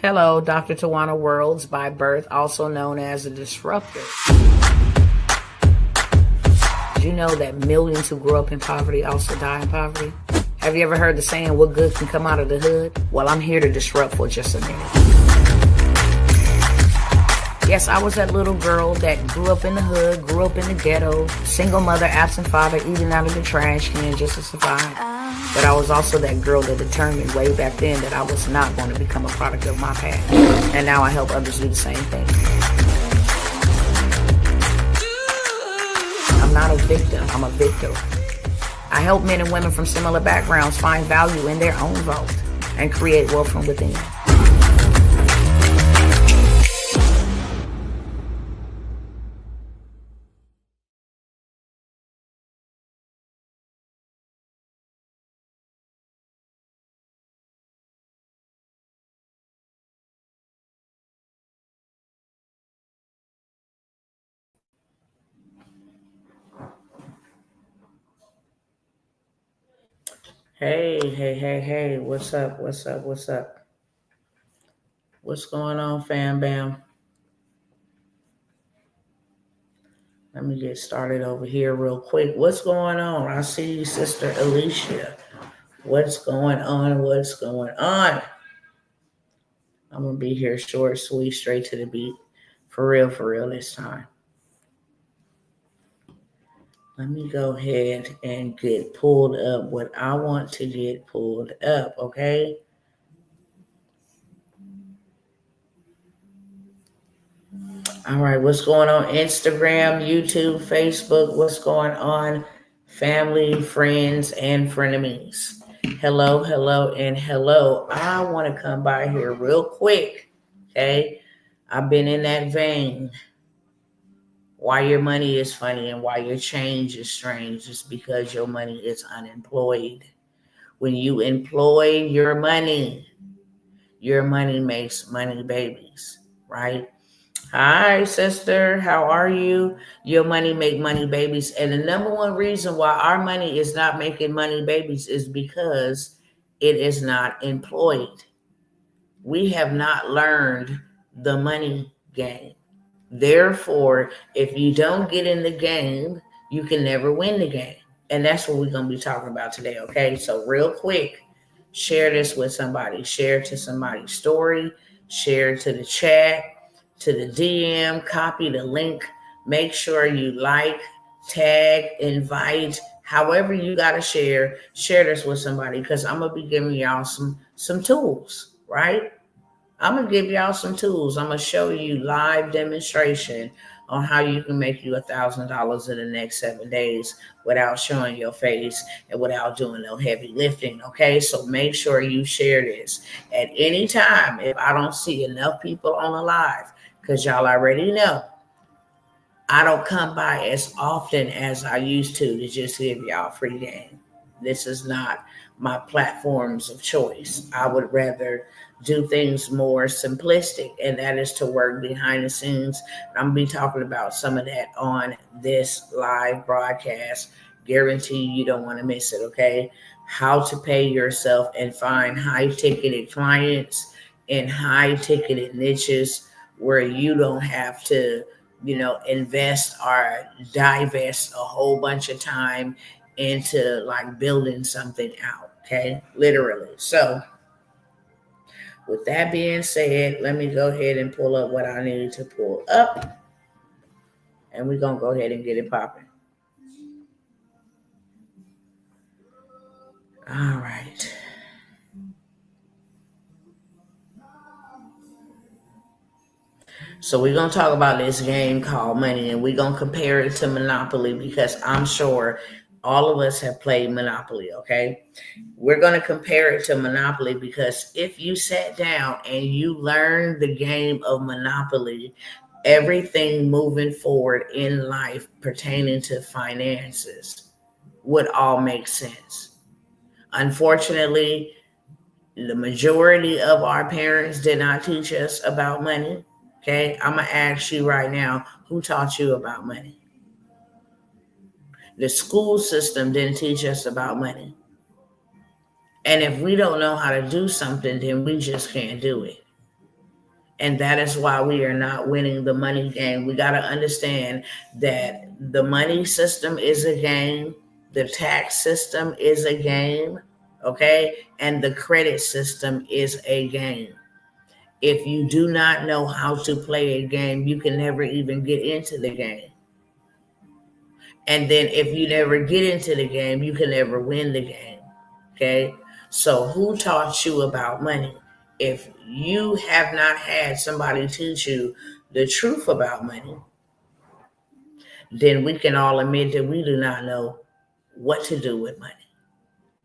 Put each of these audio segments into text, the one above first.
Hello, Dr. Tawana Worlds by birth, also known as a disruptor. Did you know that millions who grew up in poverty also die in poverty? Have you ever heard the saying, what good can come out of the hood? Well, I'm here to disrupt for just a minute. Yes, I was that little girl that grew up in the hood, grew up in the ghetto, single mother, absent father, eating out of the trash can just to survive. But I was also that girl that determined way back then that I was not going to become a product of my past. And now I help others do the same thing. I'm not a victim, I'm a victor. I help men and women from similar backgrounds find value in their own vault and create wealth from within. Hey, what's up? What's going on, fam bam? Let me get started over here real quick. What's going on? I see you, Sister Alicia. What's going on? I'm going to be here short, sweet, straight to the beat. For real this time. Let me go ahead and get pulled up what I want to get pulled up, okay? All right, what's going on? Instagram, YouTube, Facebook, what's going on? Family, friends, and frenemies. Hello. I want to come by here real quick, okay? I've been in that vein. Why your money is funny and why your change is strange is because your money is unemployed. When you employ your money makes money babies, right? Hi, sister. How are you? Your money make money babies. And the number one reason why our money is not making money babies is because it is not employed. We have not learned the money game. Therefore, if you don't get in the game, you can never win the game. And that's what we're going to be talking about today, okay? So real quick, share this with somebody. Share to somebody's story. Share to the chat, to the DM. Copy the link. Make sure you like, tag, invite. However you got to share this with somebody because I'm going to be giving y'all some tools, right? I'm going to give y'all some tools. I'm going to show you live demonstration on how you can make you $1,000 in the next 7 days without showing your face and without doing no heavy lifting, okay? So make sure you share this. At any time, if I don't see enough people on the live, because y'all already know, I don't come by as often as I used to just give y'all free game. This is not my platforms of choice. I would rather do things more simplistic, and that is to work behind the scenes. I'm going to be talking about some of that on this live broadcast. Guarantee you don't want to miss it, okay? How to pay yourself and find high-ticketed clients in high-ticketed niches where you don't have to, invest or divest a whole bunch of time into like building something out, okay? Literally. So with that being said, let me go ahead and pull up what I need to pull up. And we're going to go ahead and get it popping. All right. So we're going to talk about this game called Money, and we're going to compare it to Monopoly because I'm sure all of us have played Monopoly, okay? We're going to compare it to Monopoly because if you sat down and you learned the game of Monopoly, everything moving forward in life pertaining to finances would all make sense. Unfortunately, the majority of our parents did not teach us about money. Okay, I'm going to ask you right now, who taught you about money? The school system didn't teach us about money. And if we don't know how to do something, then we just can't do it. And that is why we are not winning the money game. We got to understand that the money system is a game, the tax system is a game, okay? And the credit system is a game. If you do not know how to play a game, you can never even get into the game. And then if you never get into the game, you can never win the game. Okay? So who taught you about money? If you have not had somebody teach you the truth about money, then we can all admit that we do not know what to do with money.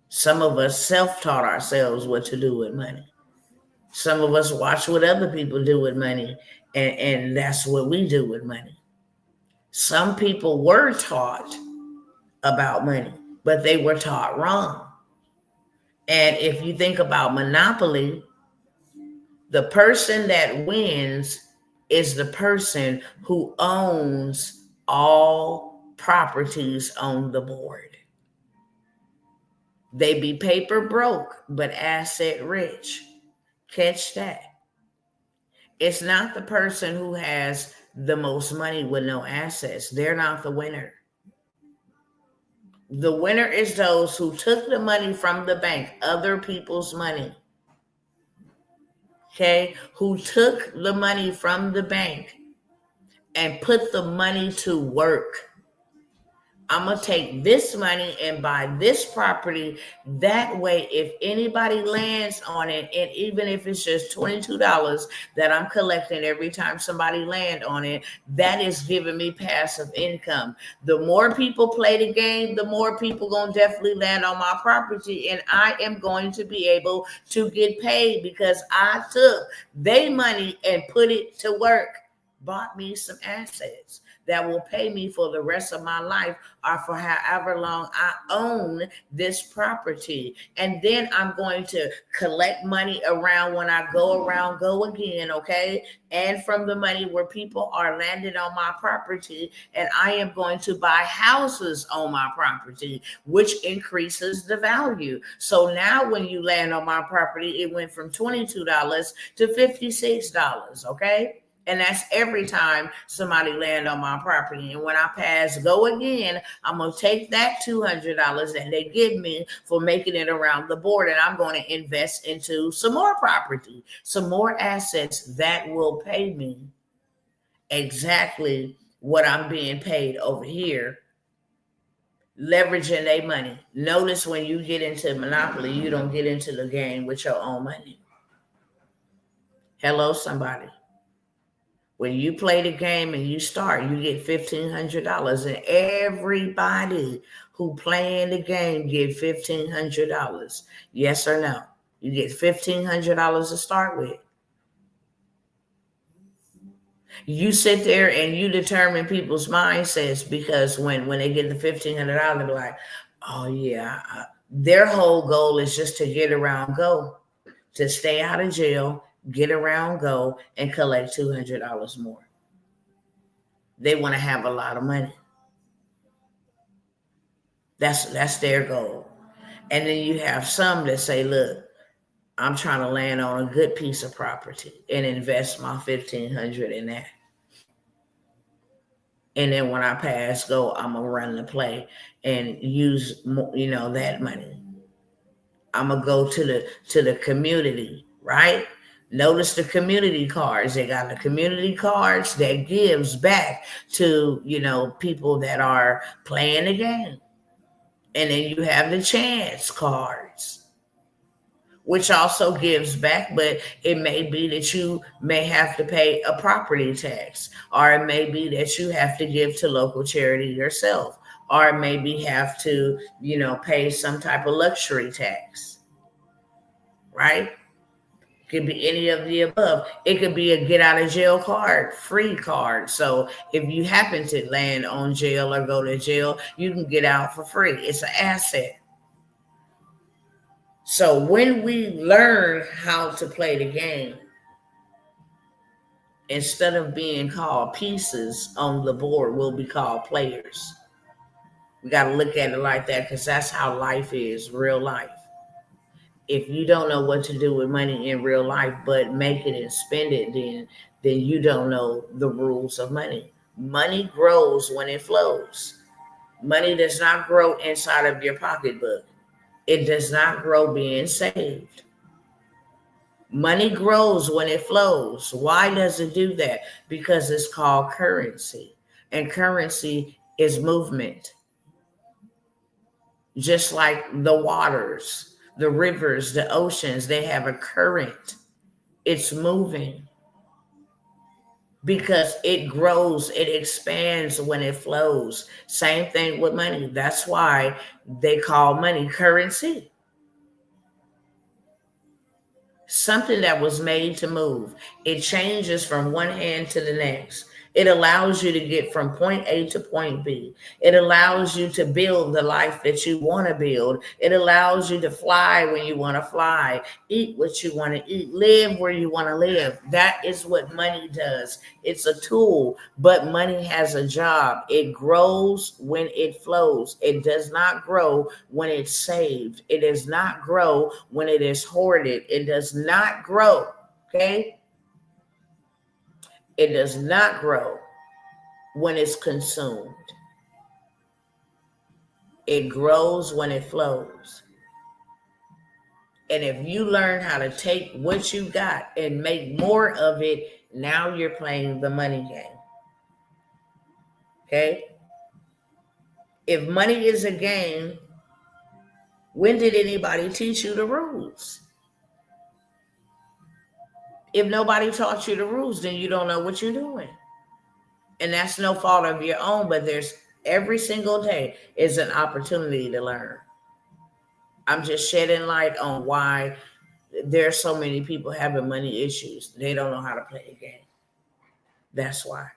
Some of us self-taught ourselves what to do with money. Some of us watch what other people do with money, and that's what we do with money. Some people were taught about money, but they were taught wrong. And if you think about Monopoly, the person that wins is the person who owns all properties on the board. They be paper broke, but asset rich. Catch that. It's not the person who has the most money with no assets. They're not the winner. The winner is those who took the money from the bank, other people's money. Okay? Who took the money from the bank and put the money to work. I'm going to take this money and buy this property. That way, if anybody lands on it, and even if it's just $22 that I'm collecting every time somebody land on it, that is giving me passive income. The more people play the game, the more people going to definitely land on my property, and I am going to be able to get paid because I took their money and put it to work, bought me some assets that will pay me for the rest of my life or for however long I own this property. And then I'm going to collect money around when I go again, okay? And from the money where people are landed on my property, and I am going to buy houses on my property, which increases the value. So now when you land on my property, it went from $22 to $56, okay? And that's every time somebody land on my property. And when I pass go again, I'm going to take that $200 that they give me for making it around the board, and I'm going to invest into some more property, some more assets that will pay me exactly what I'm being paid over here, leveraging their money. Notice when you get into Monopoly, you don't get into the game with your own money. Hello, somebody. When you play the game and you start, you get $1,500, and everybody who playing the game get $1,500. Yes or no? You get $1,500 to start with. You sit there and you determine people's mindsets, because when they get the $1,500, they're like, oh yeah, their whole goal is just to get around go, to stay out of jail, get around go, and collect $200 more. They want to have a lot of money. That's their goal. And then you have some that say, look, I'm trying to land on a good piece of property and invest my $1,500 in that. And then when I pass go, I'm going to run the play and use, that money. I'm going to go to the community, right? Notice the community cards. They got the community cards that gives back to, people that are playing the game. And then you have the chance cards, which also gives back, but it may be that you may have to pay a property tax, or it may be that you have to give to local charity yourself, or maybe have to, pay some type of luxury tax, right? It could be any of the above. It could be a get out of jail card, free card. So if you happen to land on jail or go to jail, you can get out for free. It's an asset. So when we learn how to play the game, instead of being called pieces on the board, we'll be called players. We got to look at it like that, because that's how life is, real life. If you don't know what to do with money in real life, but make it and spend it, then you don't know the rules of money. Money grows when it flows. Money does not grow inside of your pocketbook. It does not grow being saved. Money grows when it flows. Why does it do that? Because it's called currency. And currency is movement. Just like the waters, the rivers, the oceans, they have a current. It's moving because it grows, it expands when it flows. Same thing with money. That's why they call money currency. Something that was made to move. It changes from one hand to the next. It allows you to get from point A to point B. It allows you to build the life that you want to build. It allows you to fly when you want to fly, eat what you want to eat, live where you want to live. That is what money does. It's a tool, but money has a job. It grows when it flows. It does not grow when it's saved. It does not grow when it is hoarded. It does not grow, okay? It does not grow when it's consumed. It grows when it flows. And if you learn how to take what you got and make more of it, now you're playing the money game. Okay? If money is a game, when did anybody teach you the rules? If nobody taught you the rules, then you don't know what you're doing. And that's no fault of your own, but there's every single day is an opportunity to learn. I'm just shedding light on why there's so many people having money issues. They don't know how to play the game. That's why.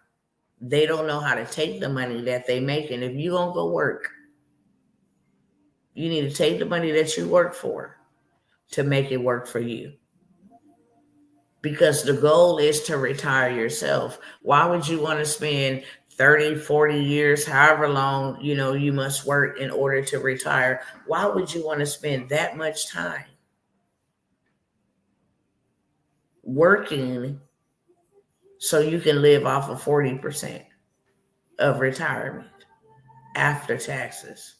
They don't know how to take the money that they make. And if you're going to go work, you need to take the money that you work for to make it work for you. Because the goal is to retire yourself. Why would you want to spend 30, 40 years, however long, you must work in order to retire? Why would you want to spend that much time working so you can live off of 40% of retirement after taxes?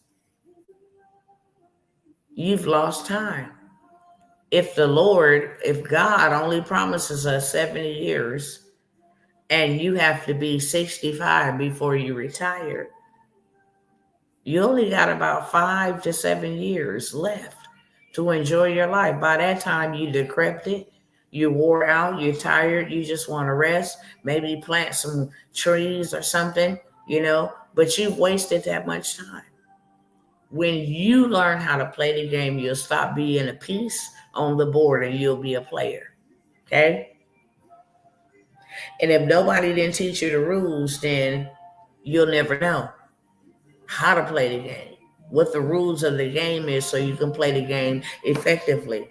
You've lost time. If God only promises us 70 years and you have to be 65 before you retire, you only got about 5 to 7 years left to enjoy your life. By that time, you decrepit, you wore out, you're tired, you just want to rest, maybe plant some trees or something, but you've wasted that much time. When you learn how to play the game, you'll stop being a piece on the board and you'll be a player. Okay? And if nobody didn't teach you the rules, then you'll never know how to play the game, what the rules of the game is, so you can play the game effectively.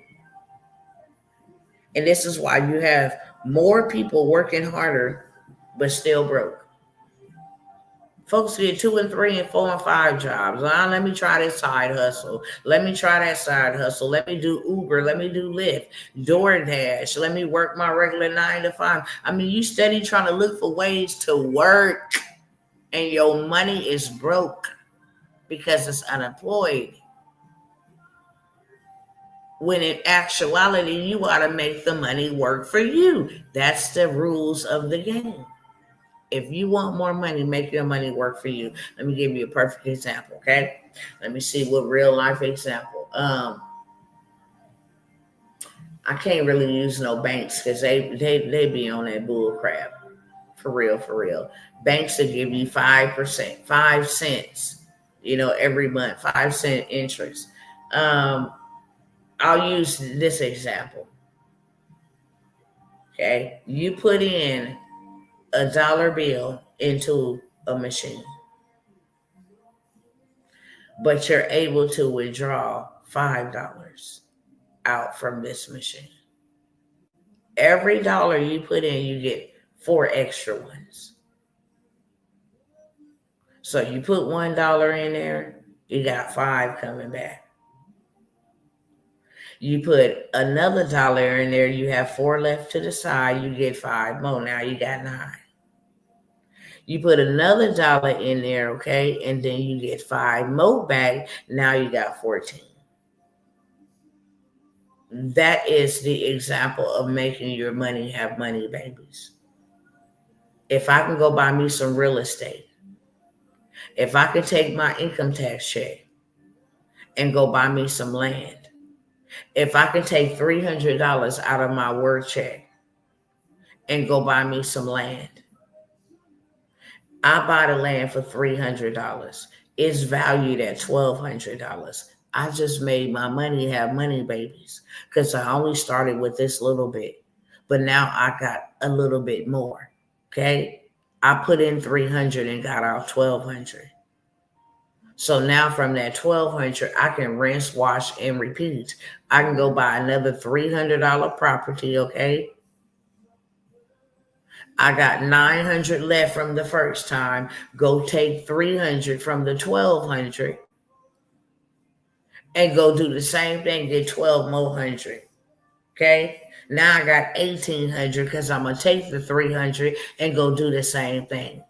And this is why you have more people working harder but still broke. Folks get 2 and 3 and 4 and 5 jobs. Let me try this side hustle. Let me try that side hustle. Let me do Uber. Let me do Lyft, DoorDash. Let me work my regular 9 to 5. You steady trying to look for ways to work, and your money is broke because it's unemployed. When in actuality, you ought to make the money work for you. That's the rules of the game. If you want more money, make your money work for you. Let me give you a perfect example, okay? Let me see what real life example. I can't really use no banks because they be on that bull crap. For real. Banks will give you 5%, 5 cents, every month, 5-cent interest. I'll use this example. Okay, you put in a dollar bill into a machine, but you're able to withdraw $5 out from this machine. Every dollar you put in, you get 4 extra ones. So you put $1 in there, you got 5 coming back. You put another dollar in there, you have 4 left to the side, you get 5 more. Now you got 9. You put another dollar in there, okay, and then you get 5 more back. Now you got 14. That is the example of making your money have money babies. If I can go buy me some real estate, if I can take my income tax check and go buy me some land, if I can take $300 out of my work check and go buy me some land, I buy the land for $300. It's valued at $1,200. I just made my money have money babies because I only started with this little bit, but now I got a little bit more. Okay, I put in 300 and got out 1,200. So now from that 1,200, I can rinse, wash, and repeat. I can go buy another $300 property. Okay, I got 900 left from the first time. Go take 300 from the 1,200 and go do the same thing. Get 12 more hundred. Okay. Now I got 1,800 because I'm going to take the 300 and go do the same thing.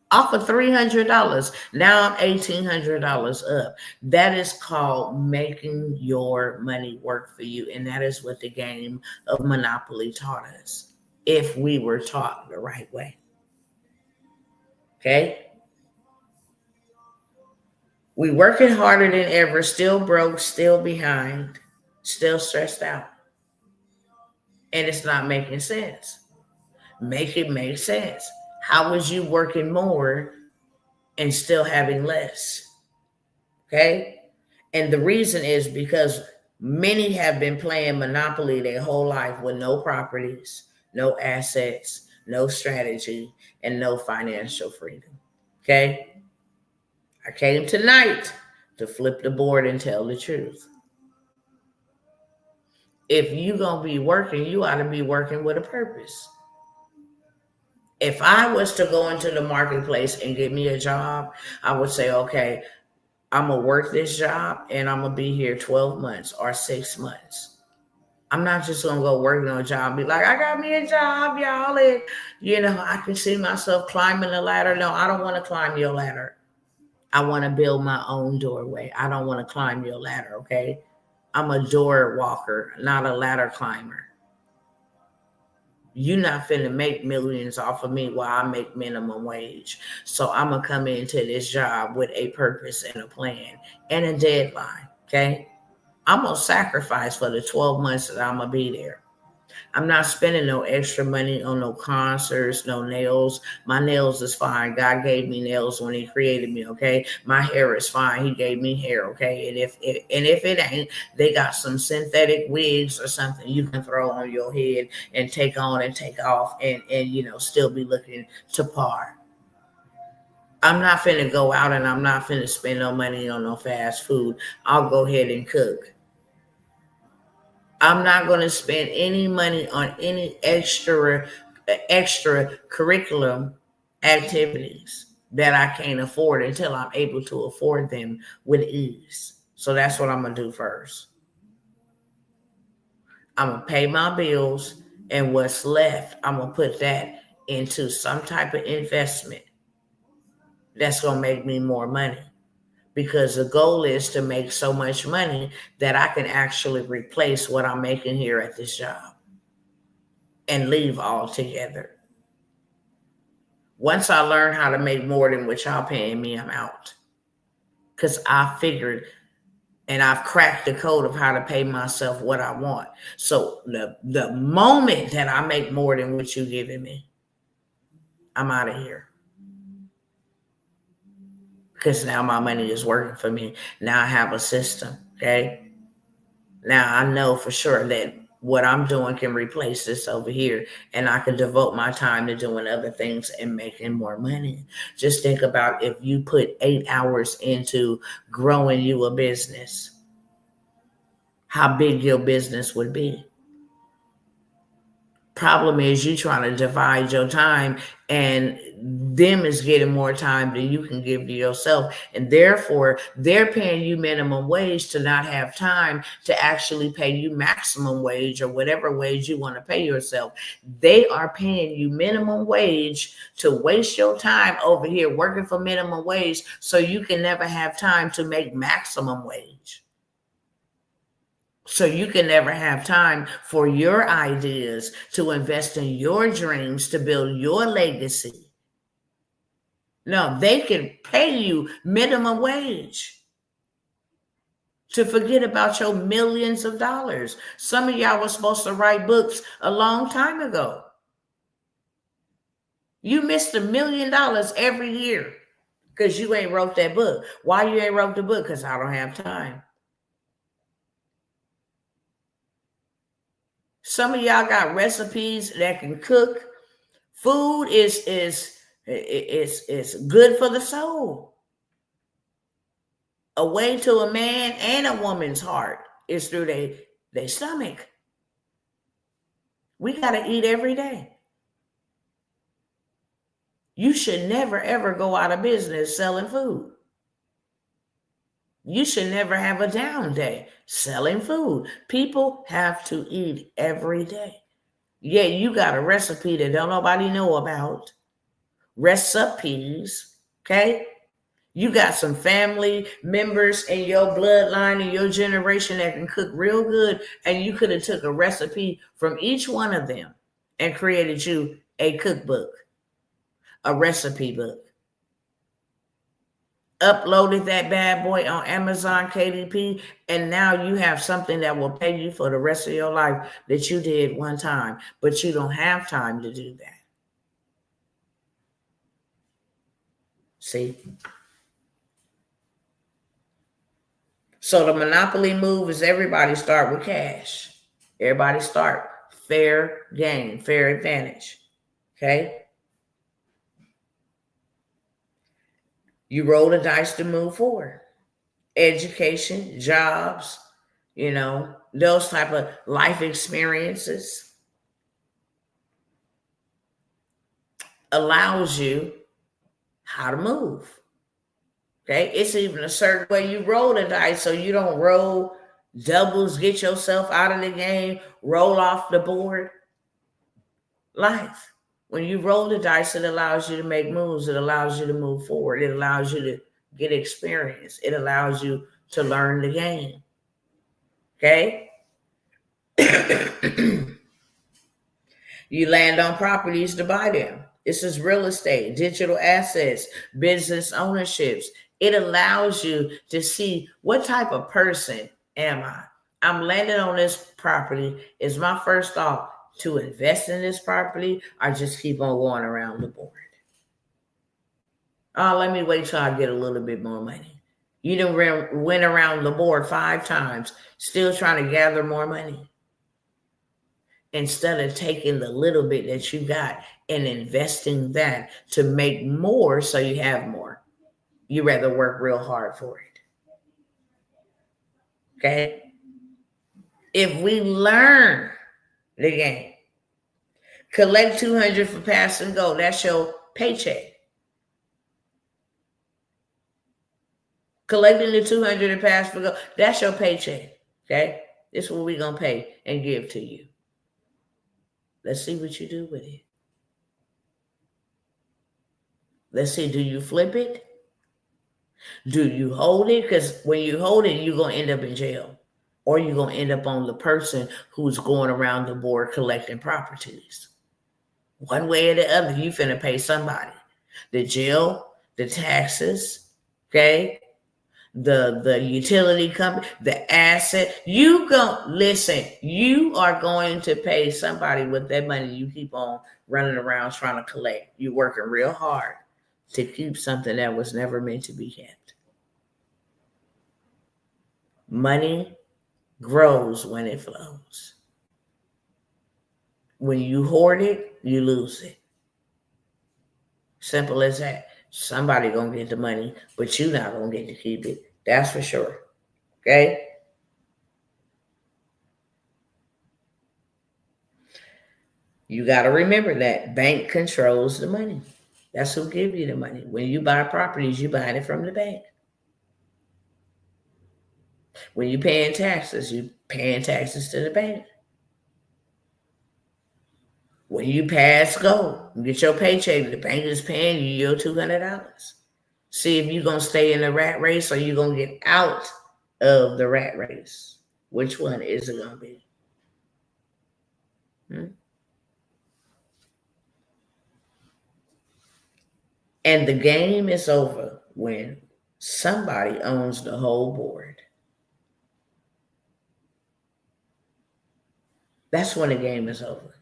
Off of $300. Now I'm $1,800 up. That is called making your money work for you. And that is what the game of Monopoly taught us, if we were taught the right way. Okay? We working harder than ever, still broke, still behind, still stressed out. And it's not making sense. Make it make sense. How is you working more and still having less? Okay? And the reason is because many have been playing Monopoly their whole life with no properties, no assets, no strategy, and no financial freedom. Okay? I came tonight to flip the board and tell the truth. If you're going to be working, you ought to be working with a purpose. If I was to go into the marketplace and get me a job, I would say, okay, I'm going to work this job and I'm going to be here 12 months or 6 months. I'm not just going to go working on a job and be like, I got me a job, y'all. And, I can see myself climbing the ladder. No, I don't want to climb your ladder. I want to build my own doorway. I don't want to climb your ladder, okay? I'm a door walker, not a ladder climber. You're not finna make millions off of me while I make minimum wage. So I'm going to come into this job with a purpose and a plan and a deadline, okay? I'm going to sacrifice for the 12 months that I'm going to be there. I'm not spending no extra money on no concerts, no nails. My nails is fine. God gave me nails when he created me, okay? My hair is fine. He gave me hair, okay? And if it ain't, they got some synthetic wigs or something you can throw on your head and take on and take off and still be looking to par. I'm not finna go out and I'm not finna spend no money on no fast food. I'll go ahead and cook. I'm not going to spend any money on any extra curriculum activities that I can't afford until I'm able to afford them with ease. So that's what I'm going to do first. I'm going to pay my bills, and what's left, I'm going to put that into some type of investment that's going to make me more money. Because the goal is to make so much money that I can actually replace what I'm making here at this job and leave altogether. Once I learn how to make more than what y'all paying me, I'm out. Because I figured and I've cracked the code of how to pay myself what I want. So the moment that I make more than what you're giving me, I'm out of here. Because now my money is working for me. Now I have a system, okay? Now I know for sure that what I'm doing can replace this over here, and I can devote my time to doing other things and making more money. Just think about if you put 8 hours into growing you a business, how big your business would be. Problem is you trying to divide your time and them is getting more time than you can give to yourself. And therefore, they're paying you minimum wage to not have time to actually pay you maximum wage or whatever wage you want to pay yourself. They are paying you minimum wage to waste your time over here working for minimum wage so you can never have time to make maximum wage. So you can never have time for your ideas, to invest in your dreams, to build your legacy. No, they can pay you minimum wage to forget about your millions of dollars. Some of y'all were supposed to write books a long time ago. You missed $1 million every year because you ain't wrote that book. Why you ain't wrote the book? Because I don't have time. Some of y'all got recipes that can cook. Food is good for the soul. A way to a man and a woman's heart is through their stomach. We got to eat every day. You should never, ever go out of business selling food. You should never have a down day selling food. People have to eat every day. Yeah, you got a recipe that don't nobody know about. Recipes, okay? You got some family members in your bloodline and your generation that can cook real good, and you could have took a recipe from each one of them and created you a cookbook, a recipe book. Uploaded that bad boy on Amazon KDP, and now you have something that will pay you for the rest of your life that you did one time, but you don't have time to do that. See? So the monopoly move is everybody start with cash. Everybody start fair game, fair advantage. Okay? You roll the dice to move forward. Education, jobs, those type of life experiences allows you how to move. Okay, it's even a certain way you roll the dice, so you don't roll doubles, get yourself out of the game, roll off the board. Life. When you roll the dice, it allows you to make moves. It allows you to move forward. It allows you to get experience. It allows you to learn the game. Okay? You land on properties to buy them. This is real estate, digital assets, business ownerships. It allows you to see what type of person am I. I'm landing on this property. Is my first thought to invest in this property or just keep on going around the board? Oh, let me wait till I get a little bit more money. You done went around the board 5 times, still trying to gather more money. Instead of taking the little bit that you got and investing that to make more so you have more. You rather work real hard for it. Okay? If we learn the game, collect $200 for pass and go, that's your paycheck. Collecting the $200 to pass for go, that's your paycheck. Okay? This is what we're going to pay and give to you. Let's see what you do with it. Let's see, do you flip it? Do you hold it? Because when you hold it, you're going to end up in jail. Or you're going to end up on the person who's going around the board collecting properties. One way or the other, you finna pay somebody. The jail, the taxes, okay? The utility company, the asset. You are going to pay somebody with that money you keep on running around trying to collect. You're working real hard to keep something that was never meant to be kept. Money grows when it flows. When you hoard it, you lose it. Simple as that. Somebody gonna get the money, but you're not gonna get to keep it. That's for sure. Okay? You got to remember that bank controls the money. That's who give you the money. When you buy properties, you buy it from the bank. When you paying taxes to the bank. When you pass go, you get your paycheck, the bank is paying you your $200. See if you're going to stay in the rat race or you're going to get out of the rat race. Which one is it going to be? And the game is over when somebody owns the whole board. That's when the game is over.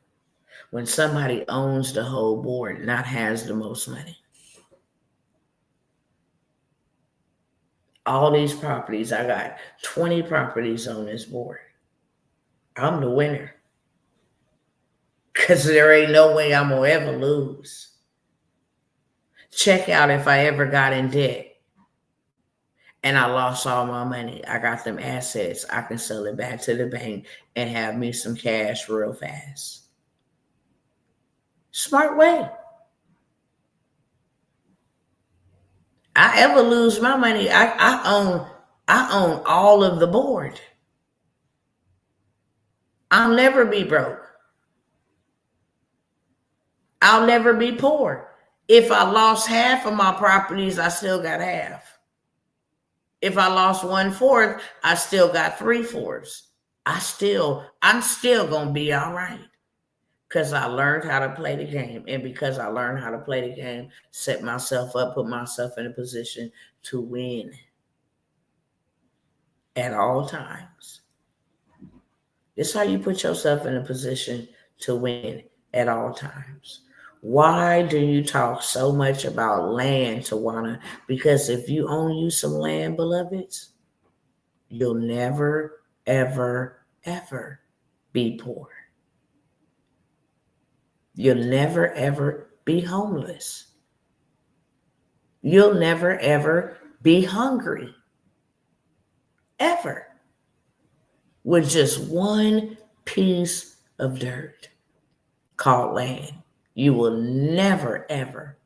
When somebody owns the whole board, not has the most money. All these properties, I got 20 properties on this board. I'm the winner. Because there ain't no way I'm going to ever lose. Check out if I ever got in debt and I lost all my money. I got them assets. I can sell it back to the bank and have me some cash real fast. Smart way. I ever lose my money, I own all of the board. I'll never be broke. I'll never be poor. If I lost half of my properties, I still got half. If I lost 1/4, I still got 3/4. I'm still gonna be all right. Because I learned how to play the game. And because I learned how to play the game, set myself up, put myself in a position to win at all times. This is how you put yourself in a position to win at all times. Why do you talk so much about land, Tawana? Because if you own you some land, beloveds, you'll never, ever, ever be poor. You'll never, ever be homeless. You'll never, ever be hungry. Ever. With just one piece of dirt called land. You will never, ever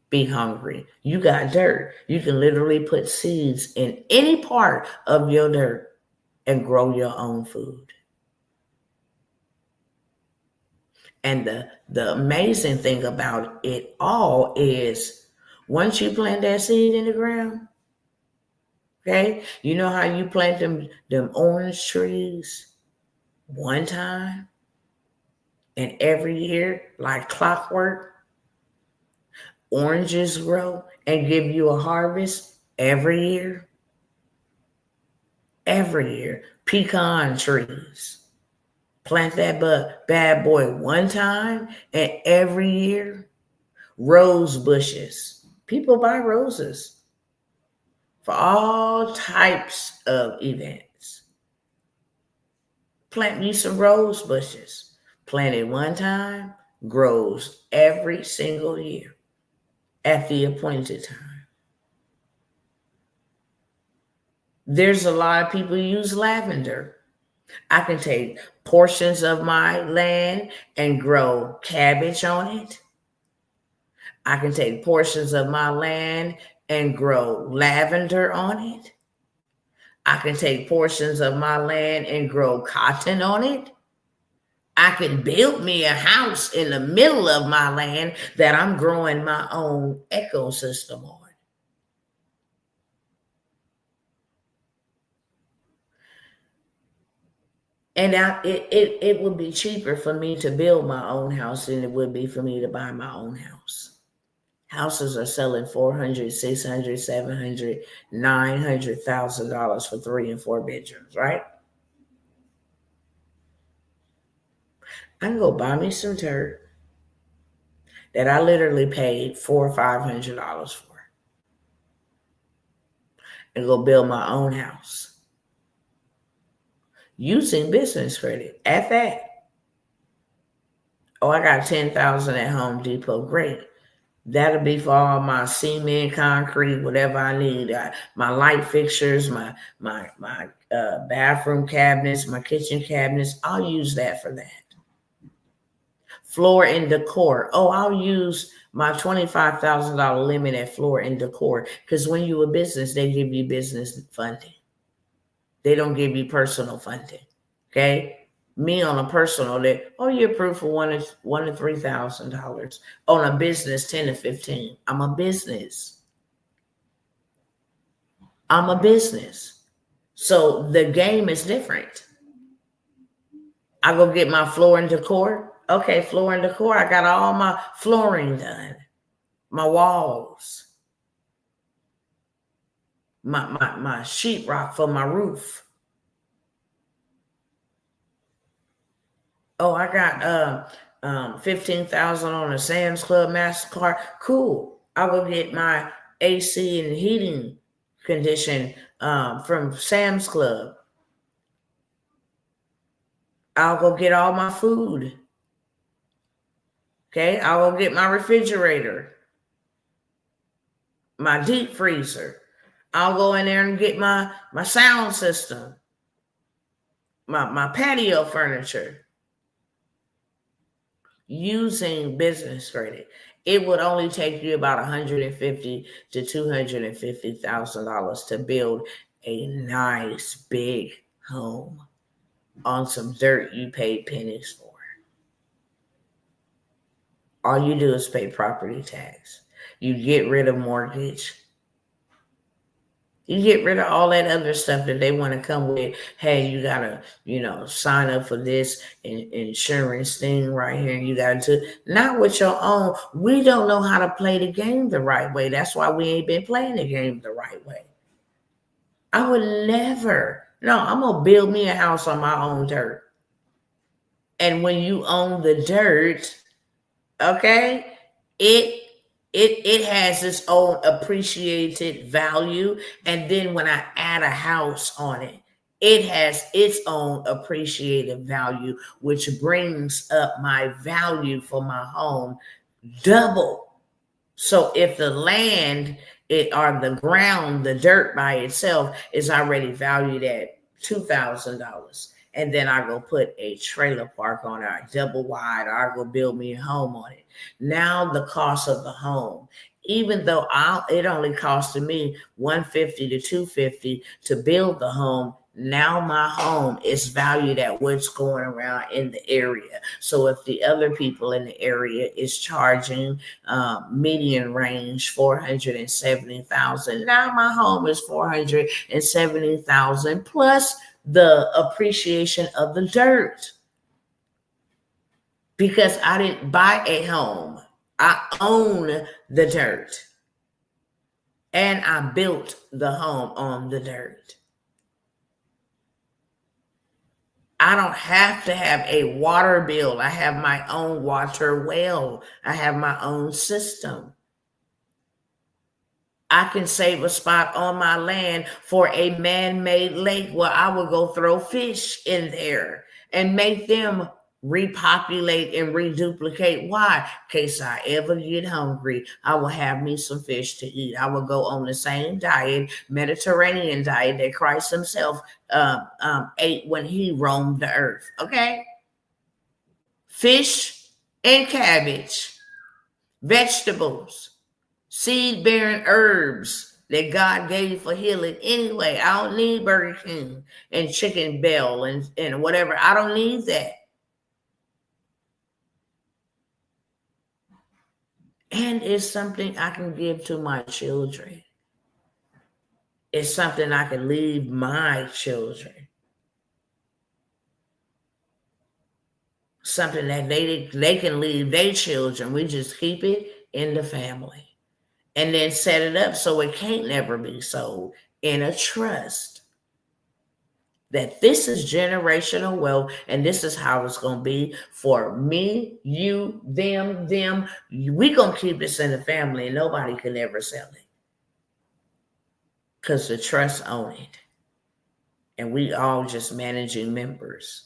be hungry. You got dirt. You can literally put seeds in any part of your dirt and grow your own food. And the amazing thing about it all is once you plant that seed in the ground, okay, you know how you plant them orange trees one time and every year, like clockwork, oranges grow and give you a harvest every year. Every year. Pecan trees. Plant that bad boy one time and every year. Rose bushes. People buy roses for all types of events. Plant me some rose bushes. Plant it one time, grows every single year at the appointed time. There's a lot of people who use lavender. I can take portions of my land and grow cabbage on it. I can take portions of my land and grow lavender on it. I can take portions of my land and grow cotton on it. I can build me a house in the middle of my land that I'm growing my own ecosystem on. And it would be cheaper for me to build my own house than it would be for me to buy my own house. Houses are selling $400,000, $600,000, $700,000, $900,000 for 3 and 4 bedrooms, right? I can go buy me some dirt that I literally paid $400 or $500 for, and go build my own house using business credit at that. Oh, I got $10,000 at Home Depot. Great. That'll be for all my cement, concrete, whatever I need. My light fixtures, my bathroom cabinets, my kitchen cabinets. I'll use that for that. Floor and decor. Oh, I'll use my $25,000 limit at floor and decor, because when you're a business, they give you business funding. They don't give you personal funding. Okay. Me on a personal, that you're approved for $1,000 to $3,000. On a business, 10 to 15. I'm a business. So the game is different. I go get my floor and decor. Okay, floor and decor. I got all my flooring done, my walls, my sheetrock for my roof. Oh, I got 15,000 on a Sam's Club MasterCard. Cool. I will get my AC and heating condition from Sam's Club. I'll go get all my food. Okay, I will get my refrigerator, my deep freezer. I'll go in there and get my sound system, my patio furniture, using business credit. It would only take you about $150,000 to $250,000 to build a nice big home on some dirt you paid pennies for. All you do is pay property tax. You get rid of mortgage. You get rid of all that other stuff that they want to come with. Hey, you got to, sign up for this insurance thing right here. You got to, not with your own. We don't know how to play the game the right way. That's why we ain't been playing the game the right way. I would never. No, I'm going to build me a house on my own dirt. And when you own the dirt, okay, it has its own appreciated value. And then when I add a house on it, it has its own appreciated value, which brings up my value for my home double. So if the land or the ground, the dirt by itself is already valued at $2,000, and then I go put a trailer park on it, double wide, or I go build me a home on it. Now the cost of the home, even though it only costed me $150 to $250 to build the home, now my home is valued at what's going around in the area. So if the other people in the area is charging median range $470,000, now my home is $470,000 plus the appreciation of the dirt. Because I didn't buy a home. I own the dirt. And I built the home on the dirt. I don't have to have a water bill. I have my own water well. I have my own system. I can save a spot on my land for a man-made lake where I will go throw fish in there and make them repopulate and reduplicate. Why? In case I ever get hungry, I will have me some fish to eat. I will go on the same diet, Mediterranean diet, that Christ himself ate when he roamed the earth. Okay? Fish and cabbage, vegetables, seed-bearing herbs that God gave for healing. Anyway, I don't need Burger King and Chicken Bell and whatever. I don't need that. And it's something I can give to my children. It's something I can leave my children. Something that they can leave their children. We just keep it in the family. And then set it up so it can't never be sold in a trust. That this is generational wealth, and this is how it's going to be for me, you, them. We're going to keep this in the family, and nobody can ever sell it. Because the trust own it. And we all just managing members.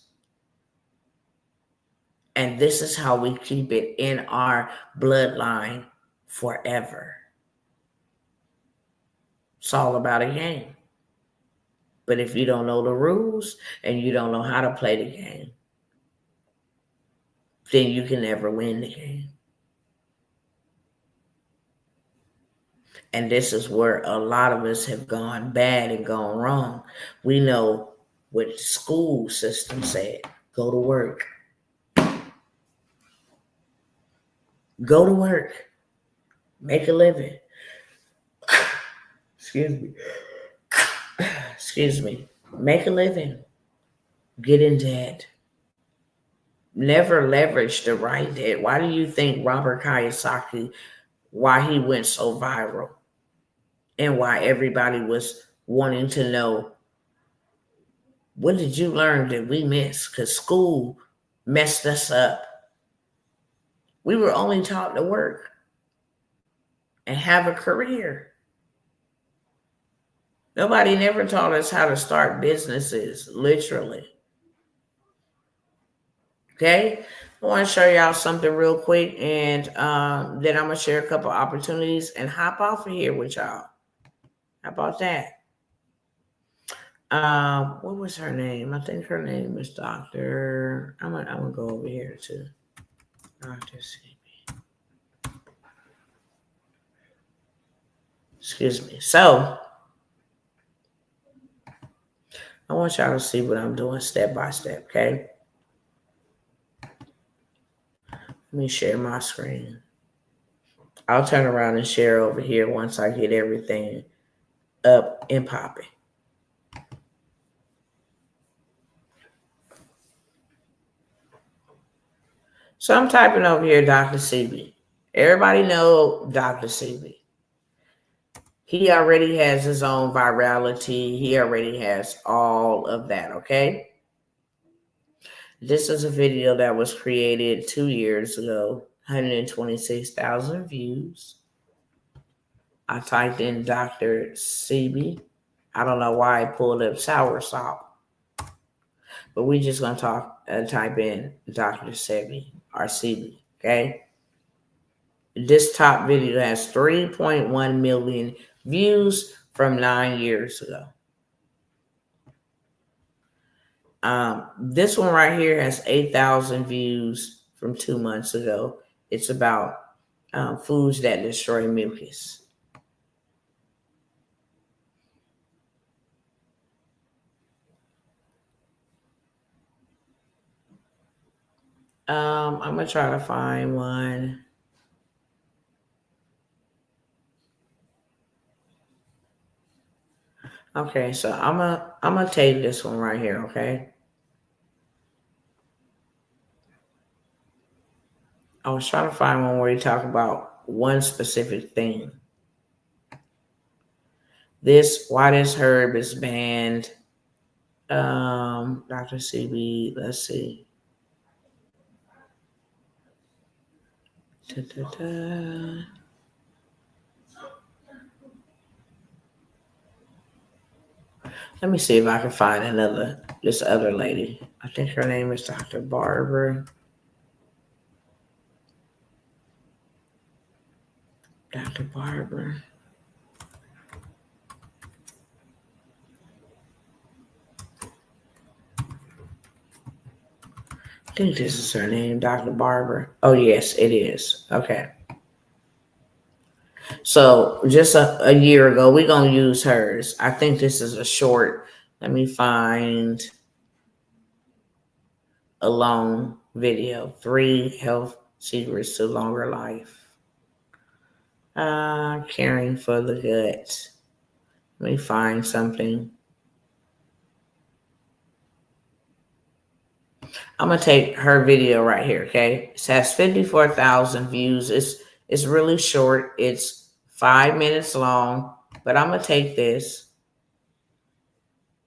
And this is how we keep it in our bloodline forever. It's all about a game. But if you don't know the rules and you don't know how to play the game, then you can never win the game. And this is where a lot of us have gone bad and gone wrong. We know what the school system said. Go to work. Go to work. Make a living. Excuse me. Excuse me. Make a living. Get in debt. Never leverage the right debt. Why do you think Robert Kiyosaki, why he went so viral? And why everybody was wanting to know, what did you learn that we missed? Because school messed us up. We were only taught to work and have a career. Nobody never taught us how to start businesses, literally. Okay? I want to show y'all something real quick, and then I'm going to share a couple opportunities and hop off of here with y'all. How about that? What was her name? I think her name is Dr. I'm gonna go over here to Dr. CB. Excuse me. So I want y'all to see what I'm doing step by step, okay? Let me share my screen. I'll turn around and share over here once I get everything up and popping. So I'm typing over here Dr. CB. Everybody know Dr. CB. He already has his own virality. He already has all of that, okay? This is a video that was created 2 years ago, 126,000 views. I typed in Dr. CB. I don't know why I pulled up sour salt, but we just going to type in Dr. CB or CB, okay? This top video has 3.1 million views from 9 years ago. This one right here has 8,000 views from 2 months ago. It's about foods that destroy mucus. I'm going to try to find one. Okay, so I'm gonna take this one right here, okay? I was trying to find one where you talk about one specific thing. Why this herb is banned. Dr. CB, let's see. Da-da-da. Let me see if I can find this other lady. I think her name is Dr. Barbara. Dr. Barbara. I think this is her name, Dr. Barbara. Oh, yes, it is. Okay. So just a year ago, we're going to use hers. I think this is a short. Let me find a long video. 3 health secrets to longer life. Caring for the gut. Let me find something. I'm going to take her video right here, okay? It has 54,000 views. It's really short. It's 5 minutes long, but I'm going to take this.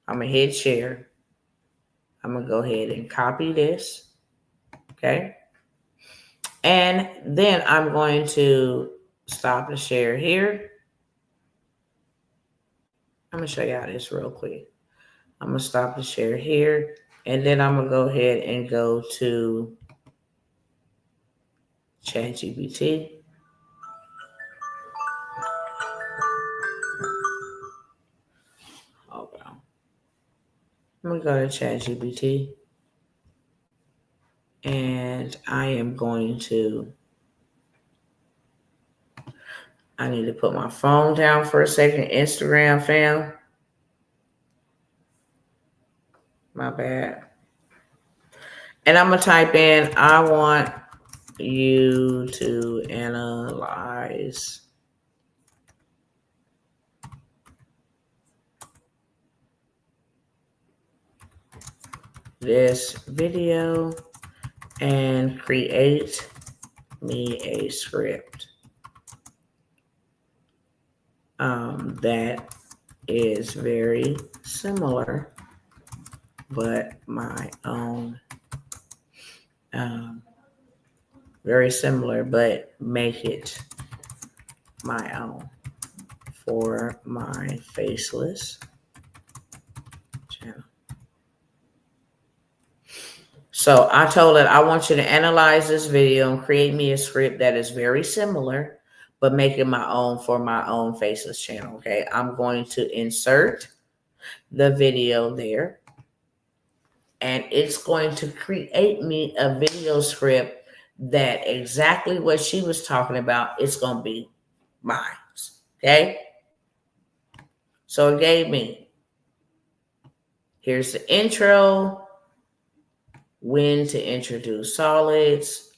I'm going to hit share. I'm going to go ahead and copy this, okay? And then I'm going to stop the share here. I'm going to show y'all this real quick. I'm going to stop the share here. And then I'm going to go ahead and go to ChatGPT. Hold on. I'm going to go to ChatGPT. And And I am going to, I need to put my phone down for a second. Instagram fam. My bad. And I'm going to type in, I want you to analyze this video and create me a script that is very similar, but my own. Very similar, but make it my own for my faceless channel. So I told it, I want you to analyze this video and create me a script that is very similar, but make it my own for my own faceless channel. Okay, I'm going to insert the video there, and it's going to create me a video script that exactly what she was talking about is going to be mine. Okay, so it gave me, here's the intro, when to introduce solids,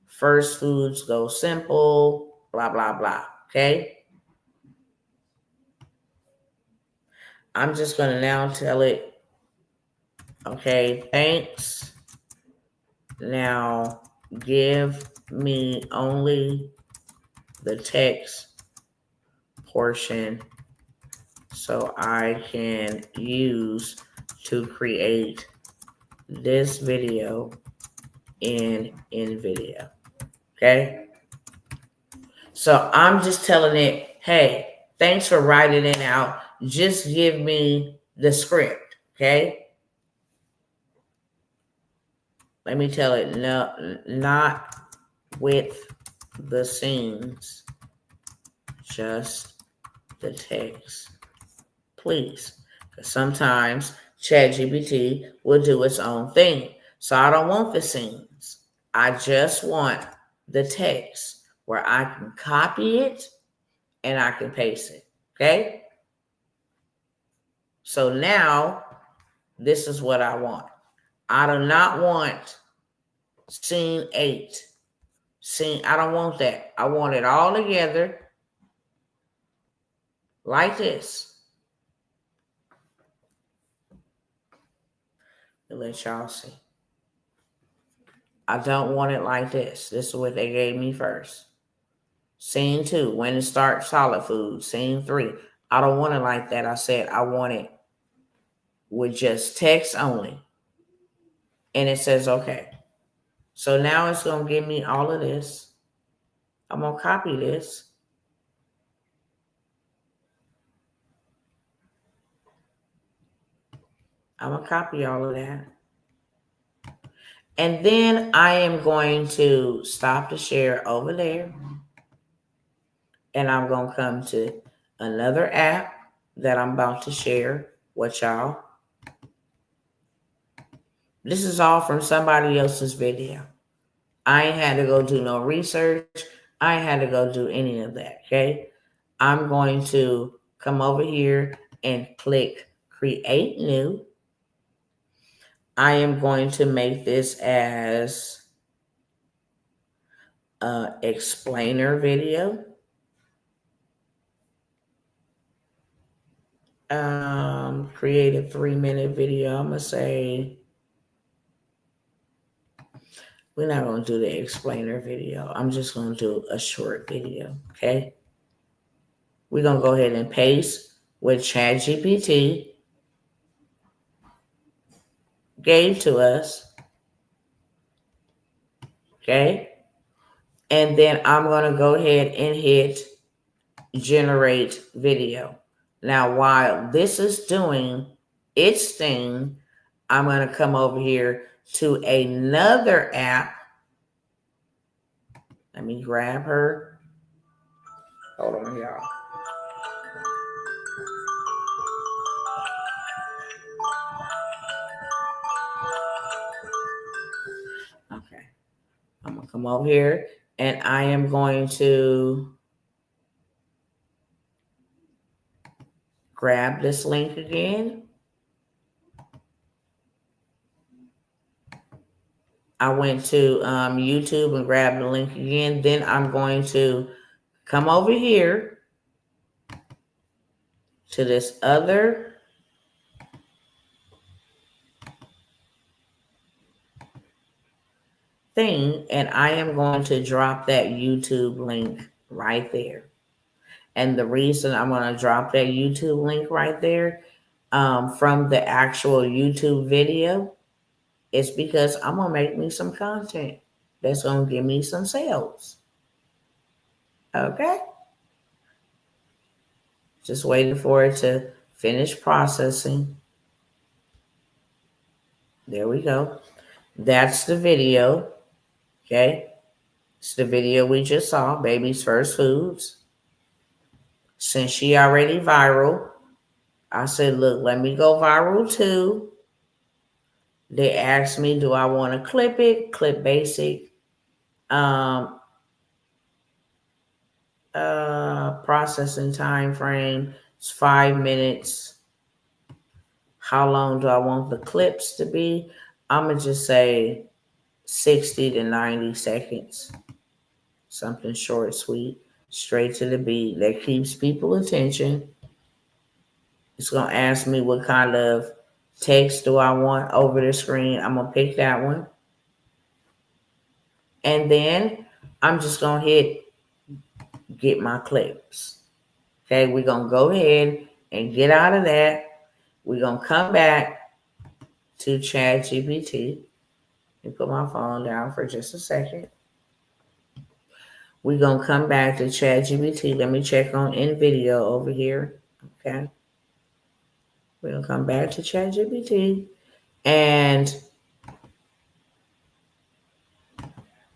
first foods go simple, blah, blah, blah. Okay. I'm just going to now tell it, okay, thanks. Now give me only the text portion so I can use to create this video in video. Okay. So I'm just telling it, hey, thanks for writing it out. Just give me the script. Okay. Let me tell it, no, not with the scenes, just the text, please. Because sometimes ChatGPT will do its own thing. So I don't want the scenes. I just want the text where I can copy it and I can paste it. Okay? So now this is what I want. I do not want scene 8. I don't want that. I want it all together like this. And let y'all see. I don't want it like this. This is what they gave me first. Scene 2, when to start solid food. Scene 3. I don't want it like that. I said I want it with just text only. And it says okay. So now it's going to give me all of this. I'm going to copy this. I'm going to copy all of that. And then I am going to stop the share over there. And I'm going to come to another app that I'm about to share with y'all. This is all from somebody else's video. I ain't had to go do no research. I ain't had to go do any of that, okay? I'm going to come over here and click Create New. I am going to make this as an explainer video. Create a 3-minute video. I'm going to say, we're not going to do the explainer video. I'm just going to do a short video, okay? We're going to go ahead and paste what ChatGPT gave to us, okay? And then I'm going to go ahead and hit generate video. Now, while this is doing its thing, I'm going to come over here to another app. Let me grab her. Hold on, y'all. Okay. come over here, and I am going to grab this link again. I went to YouTube and grabbed the link again. Then I'm going to come over here to this other thing, and I am going to drop that YouTube link right there. And the reason I'm going to drop that YouTube link right there from the actual YouTube video is because I'm going to make me some content that's going to give me some sales. Okay? Just waiting for it to finish processing. There we go. That's the video. Okay? It's the video we just saw, Baby's First Foods. Since she already viral, I said, look, let me go viral too. They asked me, do I want to clip it? Clip basic. Processing time frame is 5 minutes. How long do I want the clips to be? I'm going to just say 60 to 90 seconds. Something short, sweet, straight to the beat that keeps people attention. It's going to ask me what kind of text do I want over the screen. I'm going to pick that one. And then I'm just going to hit get my clips. Okay, we're going to go ahead and get out of that. We're going to come back to ChatGPT. And put my phone down for just a second. We're going to come back to ChatGPT. Let me check on InVideo over here. Okay. We're going to come back to ChatGPT. And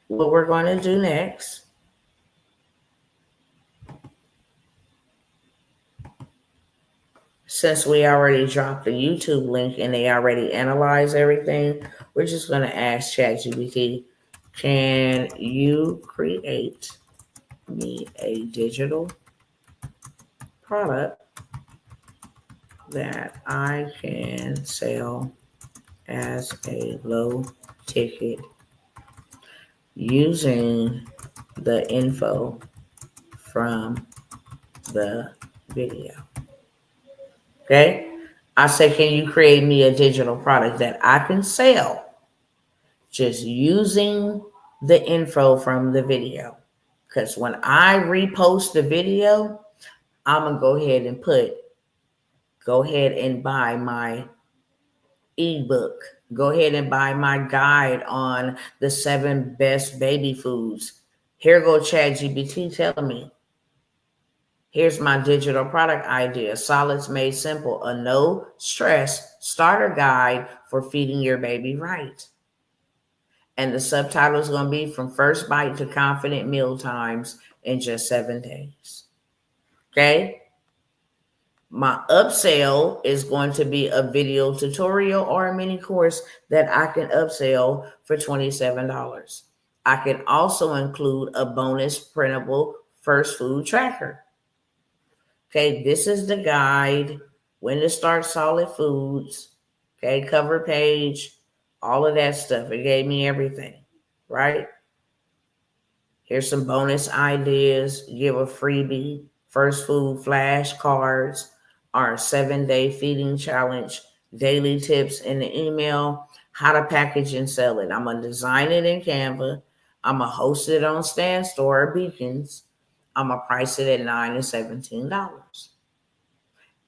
what we're going to do next, since we already dropped the YouTube link and they already analyze everything, we're just going to ask ChatGPT, can you create me a digital product that I can sell as a low ticket using the info from the video? Okay. I say, can you create me a digital product that I can sell just using the info from the video? Because when I repost the video, I'm going to go ahead and buy my ebook. Go ahead and buy my guide on the 7 best baby foods. Here go ChatGPT telling me, here's my digital product idea. Solids Made Simple, a no stress starter guide for feeding your baby right. And the subtitle is going to be From First Bite to Confident Meal Times in Just 7 days. Okay. My upsell is going to be a video tutorial or a mini course that I can upsell for $27. I can also include a bonus printable first food tracker. Okay, this is the guide, when to start solid foods, okay, cover page, all of that stuff. It gave me everything, right? Here's some bonus ideas. Give a freebie, first food flashcards, our 7-day feeding challenge, daily tips in the email, how to package and sell it. I'm going to design it in Canva. I'm going to host it on Standstore or Beacons. I'm going to price it at $9 to $17.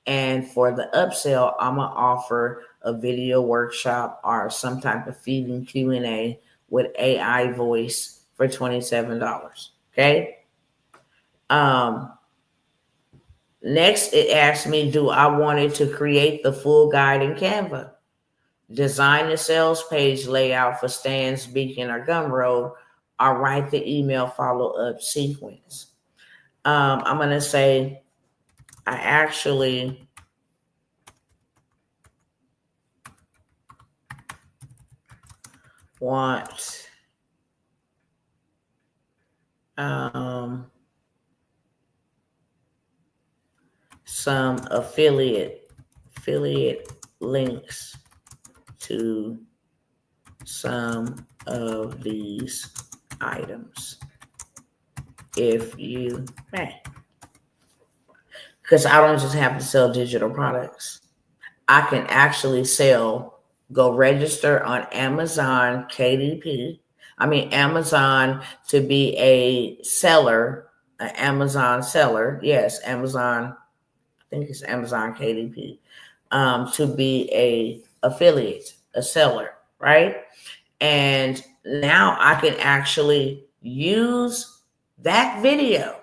And for the upsell, I'm going to offer a video workshop or some type of feeding Q&A with AI voice for $27. Okay. Next, it asked me, do I want it to create the full guide in Canva? Design the sales page layout for Stan's, Beacon, or Gumroad, or write the email follow-up sequence. I'm going to say, I actually want some affiliate links to some of these items if you may. Because I don't just have to sell digital products. I can actually go register on Amazon Amazon to be a seller, an Amazon seller. Yes, Amazon, I think it's Amazon KDP, to be a affiliate, a seller, right? And now I can actually use that video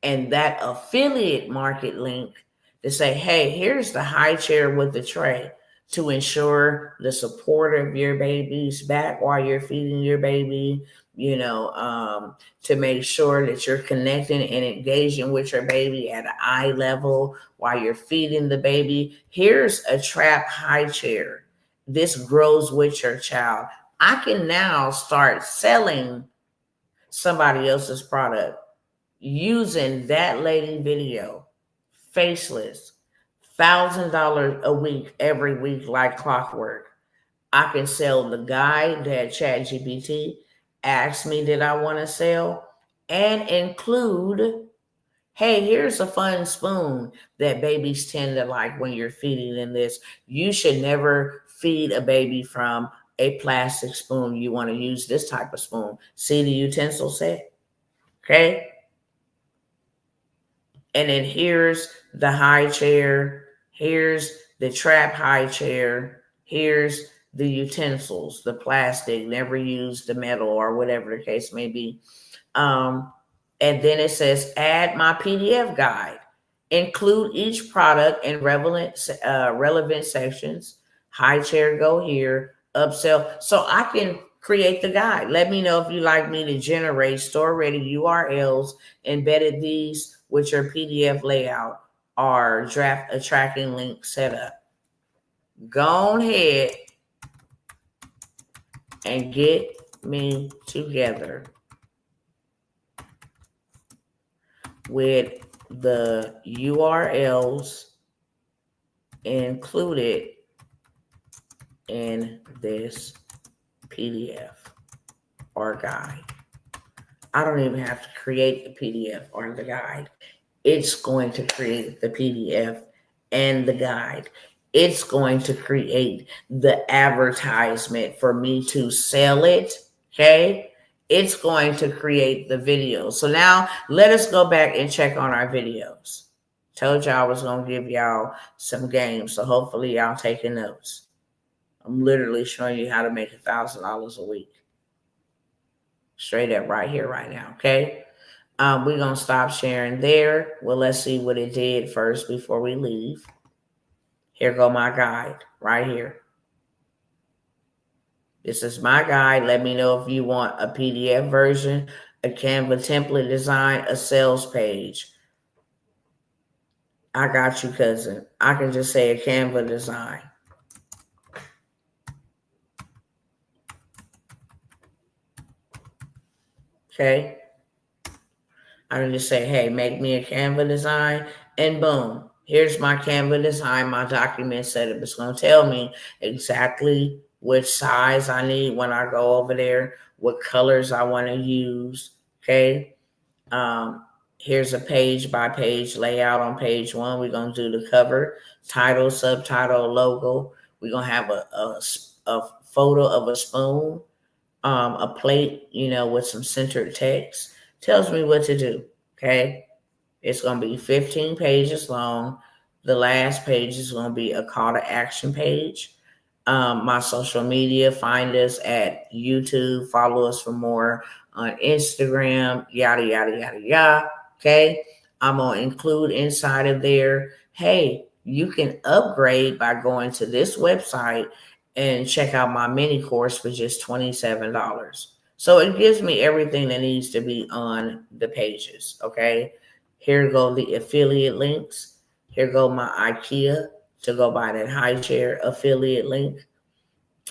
and that affiliate market link to say, hey, here's the high chair with the tray to ensure the support of your baby's back while you're feeding your baby, to make sure that you're connecting and engaging with your baby at an eye level while you're feeding the baby. Here's a trap high chair. This grows with your child. I can now start selling somebody else's product using that lady video, faceless, $1,000 a week, every week, like clockwork. I can sell the guide that ChatGPT asked me that I want to sell and include, hey, here's a fun spoon that babies tend to like when you're feeding them this. You should never feed a baby from a plastic spoon. You want to use this type of spoon. See the utensil set? Okay. And then here's the high chair. Here's the trap high chair. Here's the utensils, the plastic, never use the metal or whatever the case may be. And then it says, add my PDF guide. Include each product in relevant sections. High chair, go here. Upsell. So I can create the guide. Let me know if you'd like me to generate store-ready URLs, embedded these with your PDF layout, or draft a tracking link setup. Go ahead and get me together with the URLs included in this PDF or guide. I don't even have to create the PDF or the guide. It's going to create the PDF and the guide. It's going to create the advertisement for me to sell it. Okay. It's going to create the video. So now let us go back and check on our videos. Told y'all I was going to give y'all some games. So hopefully y'all taking notes. I'm literally showing you how to make $1,000 a week. Straight up right here, right now. Okay. We're going to stop sharing there. Well, let's see what it did first before we leave. Here go my guide right here. This is my guide. Let me know if you want a PDF version, a Canva template design, a sales page. I got you, cousin. I can just say a Canva design. Okay. I can just say, hey, make me a Canva design, and boom, here's my Canva design, my document setup. It's going to tell me exactly which size I need when I go over there, what colors I want to use. Okay. Here's a page by page layout on page 1. We're going to do the cover, title, subtitle, logo. We're going to have a photo of a spoon, a plate, with some centered text. Tells me what to do. Okay. It's going to be 15 pages long. The last page is going to be a call to action page. My social media, find us at YouTube, follow us for more on Instagram, yada, yada, yada, yada. Okay. I'm going to include inside of there, hey, you can upgrade by going to this website and check out my mini course for just $27. So it gives me everything that needs to be on the pages. Okay. Here go the affiliate links. Here go my IKEA to go buy that high chair affiliate link.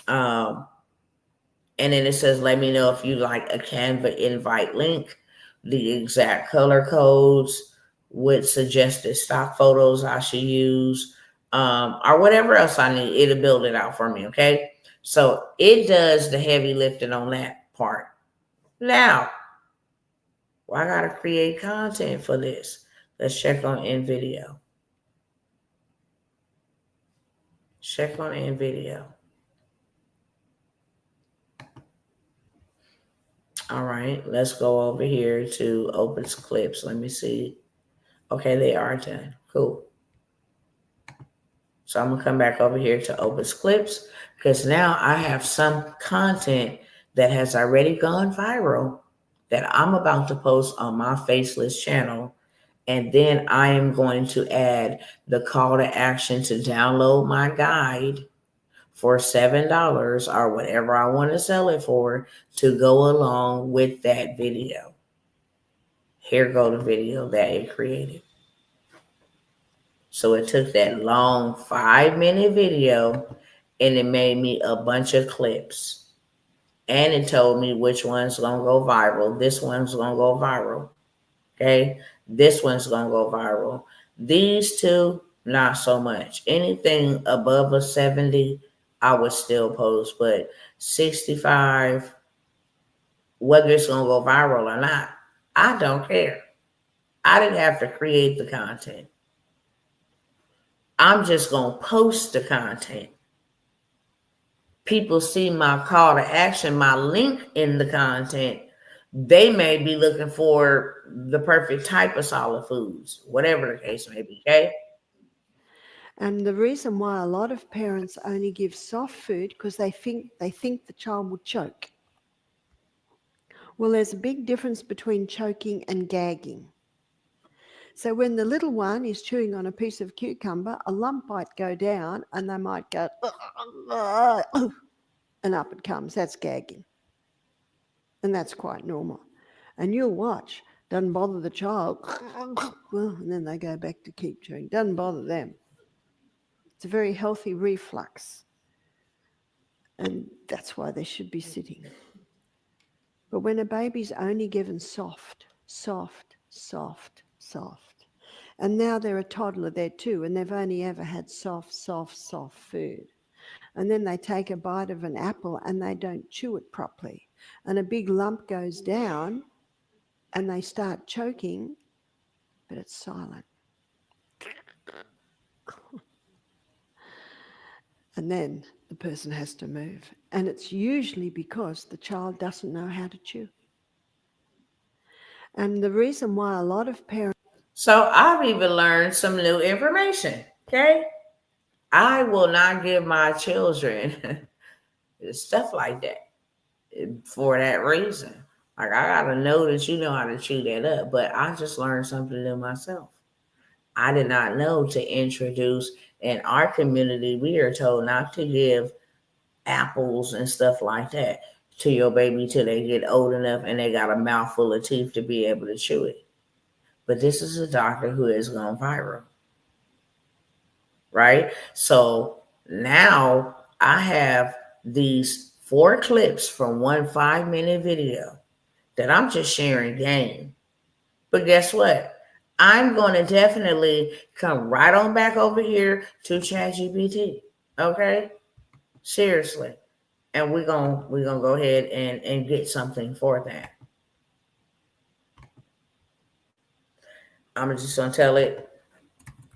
And then it says, let me know if you like a Canva invite link. the exact color codes with suggested stock photos I should use, or whatever else I need. It'll build it out for me, okay? So it does the heavy lifting on that part. Now, well, I gotta create content for this. Let's check on InVideo. Check on InVideo. All right, let's go over here to Open Clips. Let me see. Okay, they are done. Cool. So I'm gonna come back over here to Open Clips because now I have some content that has already gone viral that I'm about to post on my Faceless channel. And then I am going to add the call to action to download my guide for $7 or whatever I want to sell it for to go along with that video. Here go the video that it created. So it took that long 5-minute video and it made me a bunch of clips. And it told me which one's going to go viral. This one's going to go viral. Okay. This one's going to go viral. These two, not so much. Anything above a 70, I would still post. But 65, whether it's going to go viral or not, I don't care. I didn't have to create the content. I'm just going to post the content. People see my call to action, my link in the content. They may be looking for the perfect type of solid foods, whatever the case may be, okay? And the reason why a lot of parents only give soft food because they think the child will choke. Well, there's a big difference between choking and gagging. So when the little one is chewing on a piece of cucumber, a lump might go down and they might go, and up it comes. That's gagging. And that's quite normal. And you'll watch. Doesn't bother the child. And then they go back to keep chewing. Doesn't bother them. It's a very healthy reflux. And that's why they should be sitting. But when a baby's only given soft, and now they're a toddler there too, and they've only ever had soft food. And then they take a bite of an apple and they don't chew it properly. And a big lump goes down and they start choking, but it's silent. And then the person has to move. And it's usually because the child doesn't know how to chew. And the reason why a lot of parents... So I've even learned some new information, okay? I will not give my children stuff like that for that reason. Like, I got to know that you know how to chew that up. But I just learned something new myself. I did not know to introduce, in our community, we are told not to give apples and stuff like that to your baby till they get old enough and they got a mouthful of teeth to be able to chew it. But this is a doctor who has gone viral, right? So now I have these 4 clips from one 5-minute video that I'm just sharing game. But guess what? I'm going to definitely come right on back over here to ChatGPT. Okay? Seriously. And we're gonna go ahead and get something for that. I'm just gonna tell it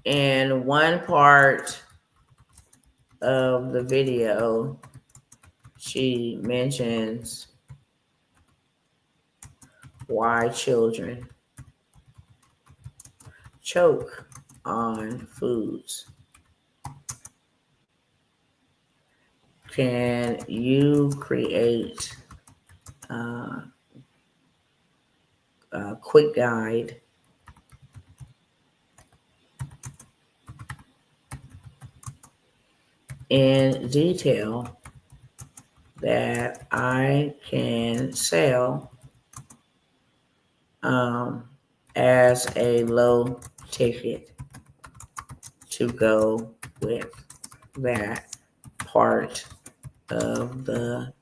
in one part of the video. She mentions why children choke on foods. Can you create a quick guide in detail that I can sell as a low ticket to go with that part of the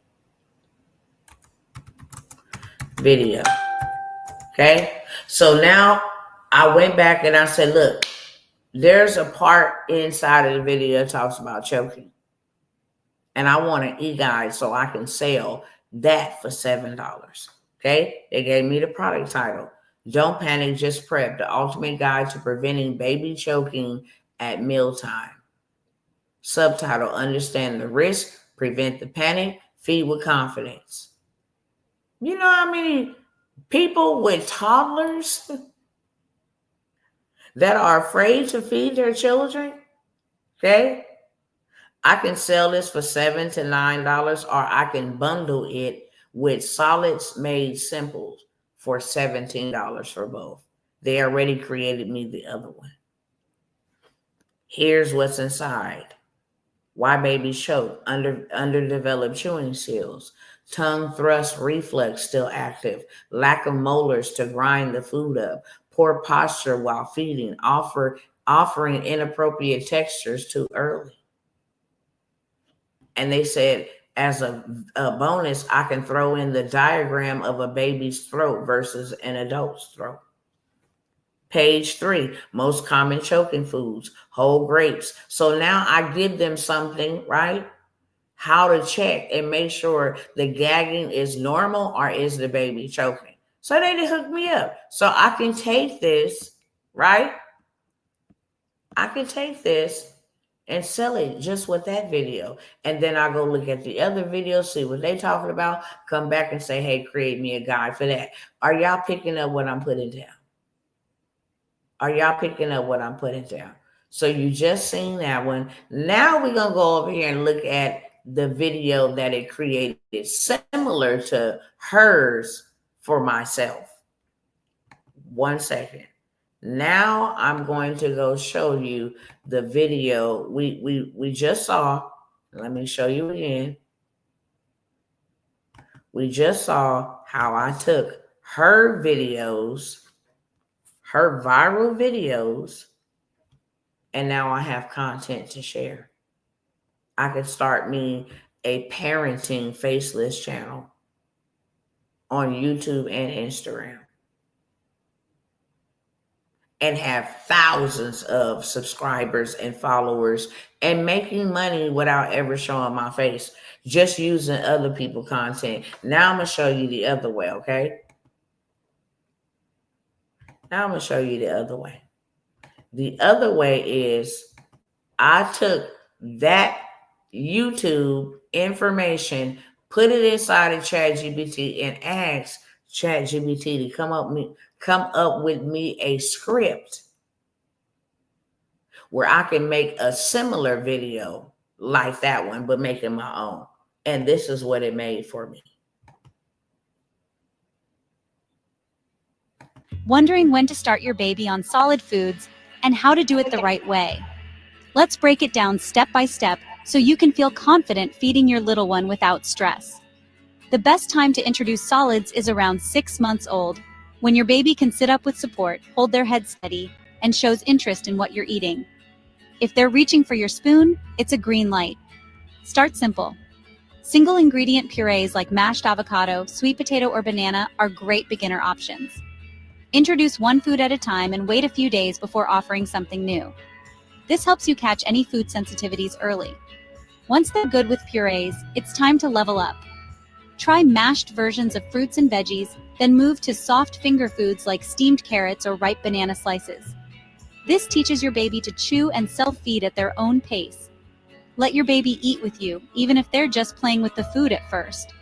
video? Okay. So now I went back and I said, look, there's a part inside of the video that talks about choking. And I want an e-guide so I can sell that for $7. Okay. They gave me the product title. Don't panic, just prep. The ultimate guide to preventing baby choking at mealtime. Subtitle, understand the risk, prevent the panic, feed with confidence. You know how many people with toddlers that are afraid to feed their children? Okay. I can sell this for $7 to $9, or I can bundle it with solids made simple for $17 for both. They already created me the other one. Here's what's inside. Why babies choke, underdeveloped chewing skills, tongue thrust reflex still active, lack of molars to grind the food up, poor posture while feeding, offering inappropriate textures too early. And they said, as a bonus, I can throw in the diagram of a baby's throat versus an adult's throat. Page 3, most common choking foods, whole grapes. So now I give them something, right? How to check and make sure the gagging is normal or is the baby choking. So they hook me up. So I can take this, right? I can take this and sell it just with that video. And then I go look at the other videos, see what they talking about, come back and say, hey, create me a guide for that. Are y'all picking up what I'm putting down? Are y'all picking up what I'm putting down? So you just seen that one. Now we're going to go over here and look at the video that it created similar to hers for myself. 1 second. Now I'm going to go show you the video we just saw. Let me show you again. We just saw how I took her videos, her viral videos, and now I have content to share. I could start me a parenting faceless channel on YouTube and Instagram and have thousands of subscribers and followers and making money without ever showing my face, just using other people's content. Now I'm going to show you the other way, okay? Now I'm going to show you the other way. The other way is I took that YouTube information, put it inside of ChatGPT and asked ChatGPT to come up with me a script where I can make a similar video like that one, but make it my own. And this is what it made for me. Wondering when to start your baby on solid foods and how to do it the right way? Let's break it down step by step so you can feel confident feeding your little one without stress. The best time to introduce solids is around 6 months old, when your baby can sit up with support, hold their head steady, and shows interest in what you're eating. If they're reaching for your spoon, it's a green light. Start simple. Single ingredient purees like mashed avocado, sweet potato, or banana are great beginner options. Introduce one food at a time and wait a few days before offering something new. This helps you catch any food sensitivities early. Once they're good with purees, it's time to level up. Try mashed versions of fruits and veggies, then move to soft finger foods like steamed carrots or ripe banana slices. This teaches your baby to chew and self-feed at their own pace. Let your baby eat with you, even if they're just playing with the food at first.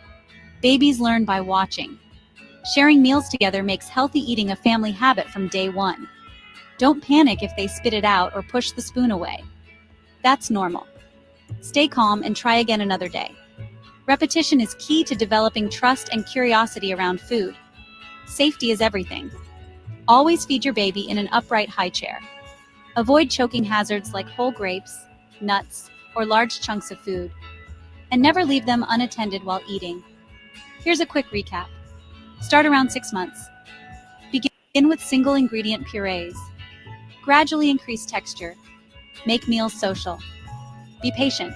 Babies learn by watching. Sharing meals together makes healthy eating a family habit from day one. Don't panic if they spit it out or push the spoon away. That's normal. Stay calm and try again another day. Repetition is key to developing trust and curiosity around food. Safety is everything. Always feed your baby in an upright high chair. Avoid choking hazards like whole grapes, nuts, or large chunks of food. And never leave them unattended while eating. Here's a quick recap. Start around 6 months. Begin with single ingredient purees. Gradually increase texture. Make meals social. Be patient.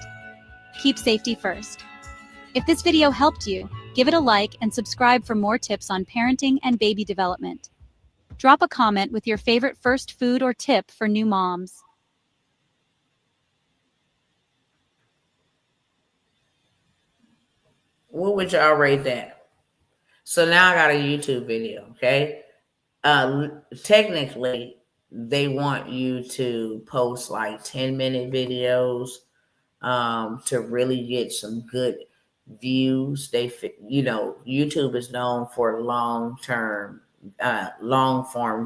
Keep safety first. If this video helped you, give it a like and subscribe for more tips on parenting and baby development. Drop a comment with your favorite first food or tip for new moms. What would y'all rate that? So now I got a YouTube video, okay? Technically, they want you to post like 10-minute videos to really get some good views. YouTube is known for long form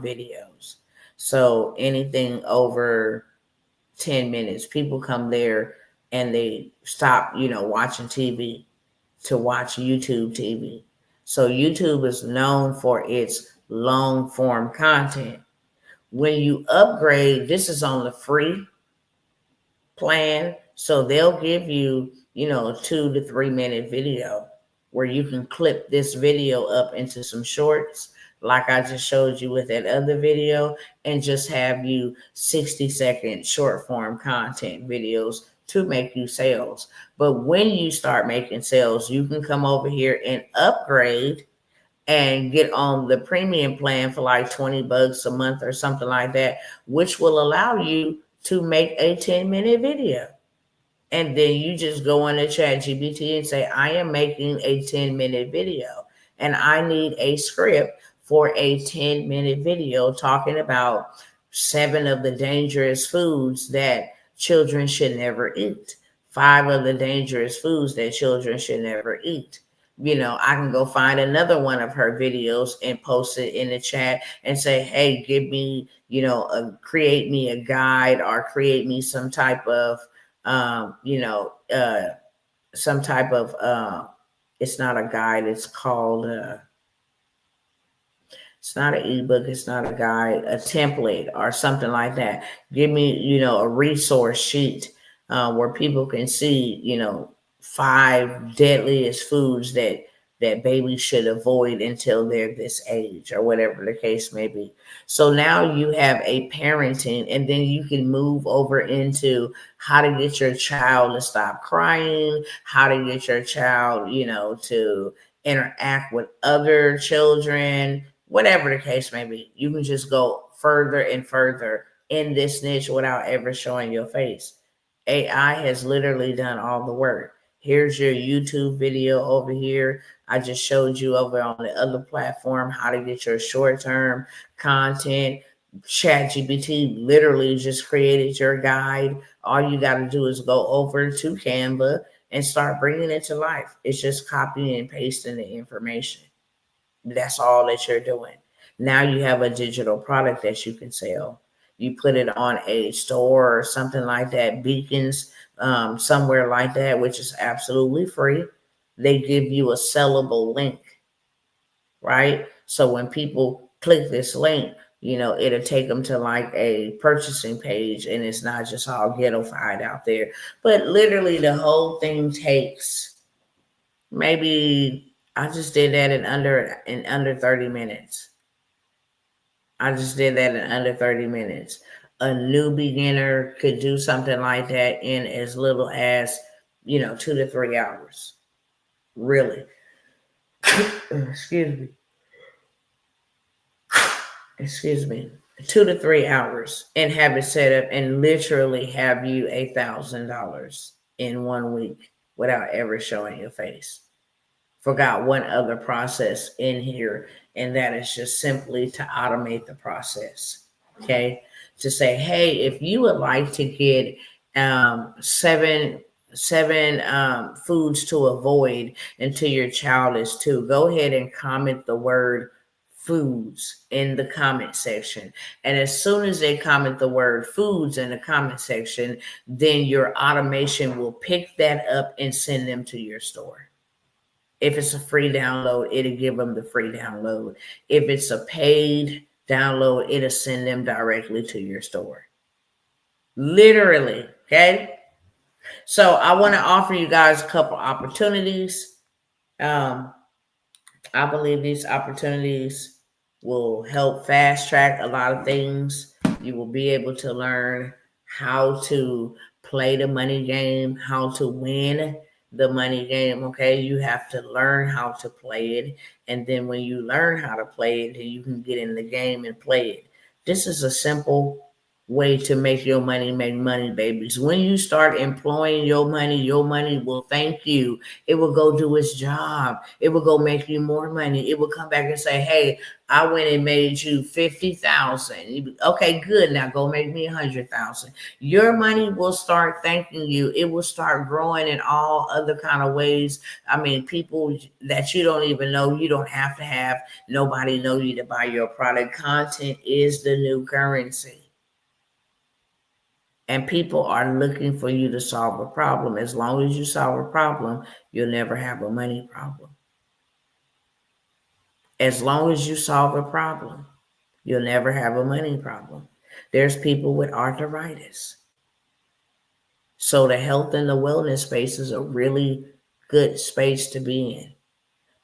videos. So anything over 10 minutes, people come there and they stop, watching TV to watch YouTube TV. So YouTube is known for its long form content. When you upgrade, this is on the free plan. So they'll give you, a 2 to 3 minute video where you can clip this video up into some shorts, like I just showed you with that other video, and just have you 60-second short form content videos to make you sales. But when you start making sales, you can come over here and upgrade and get on the premium plan for like $20 a month or something like that, which will allow you to make a 10-minute video. And then you just go into ChatGPT and say, I am making a 10-minute video and I need a script for a 10-minute video talking about 7 of the dangerous foods that children should never eat, 5 of the dangerous foods that children should never eat. I can go find another one of her videos and post it in the chat and say, hey, give me, create me a guide or create me some type of, some type of, it's not a guide. It's called, it's not an ebook. It's not a guide, a template or something like that. Give me, a resource sheet where people can see, 5 deadliest foods that babies should avoid until they're this age or whatever the case may be. So now you have a parenting, and then you can move over into how to get your child to stop crying, how to get your child, to interact with other children, whatever the case may be. You can just go further and further in this niche without ever showing your face. AI has literally done all the work. Here's your YouTube video over here. I just showed you over on the other platform how to get your short-term content. ChatGPT literally just created your guide. All you got to do is go over to Canva and start bringing it to life. It's just copying and pasting the information. That's all that you're doing. Now you have a digital product that you can sell. You put it on a store or something like that, Beacons, somewhere like that, which is absolutely free. They give you a sellable link, right? So when people click this link, it'll take them to like a purchasing page, and it's not just all ghettofied out there. But literally the whole thing takes maybe, I just did that in under 30 minutes. I just did that in under 30 minutes. A new beginner could do something like that in as little as, 2 to 3 hours. Really. Excuse me. 2 to 3 hours, and have it set up and literally have you $1,000 in 1 week without ever showing your face. Forgot one other process in here, and that is just simply to automate the process. Okay, to say, hey, if you would like to get seven foods to avoid until your child is 2, go ahead and comment the word foods in the comment section. And as soon as they comment the word foods in the comment section, then your automation will pick that up and send them to your store. If it's a free download, it'll give them the free download. If it's a paid download, it'll send them directly to your store. Literally, okay? So I want to offer you guys a couple opportunities. I believe these opportunities will help fast track a lot of things. You will be able to learn how to play the money game, how to win the money game. Okay, you have to learn how to play it, and then when you learn how to play it, then you can get in the game and play it. This is a simple way to make money, babies. When you start employing your money will thank you. It will go do its job. It will go make you more money. It will come back and say, hey, I went and made you 50,000. Okay, good. Now go make me 100,000. Your money will start thanking you. It will start growing in all other kind of ways. I mean, people that you don't even know, you don't have to have nobody know you to buy your product. Content is the new currency. And people are looking for you to solve a problem. As long as you solve a problem, you'll never have a money problem. As long as you solve a problem, you'll never have a money problem. There's people with arthritis. So the health and the wellness space is a really good space to be in.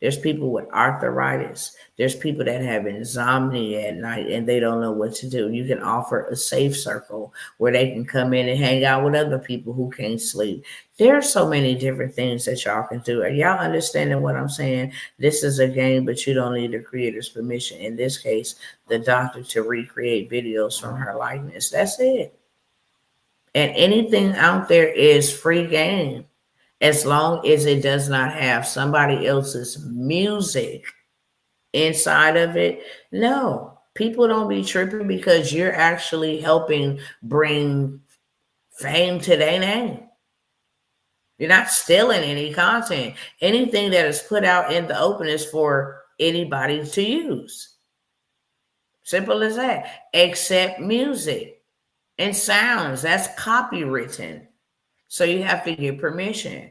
There's people with arthritis. There's people that have insomnia at night and they don't know what to do. You can offer a safe circle where they can come in and hang out with other people who can't sleep. There are so many different things that y'all can do. Are y'all understanding what I'm saying? This is a game, but you don't need the creator's permission. In this case, the doctor to recreate videos from her likeness. That's it. And anything out there is free game, as long as it does not have somebody else's music inside of it. No, people don't be tripping because you're actually helping bring fame to their name. You're not stealing any content. Anything that is put out in the open is for anybody to use. Simple as that. Except music and sounds. That's copywritten. So you have to get permission.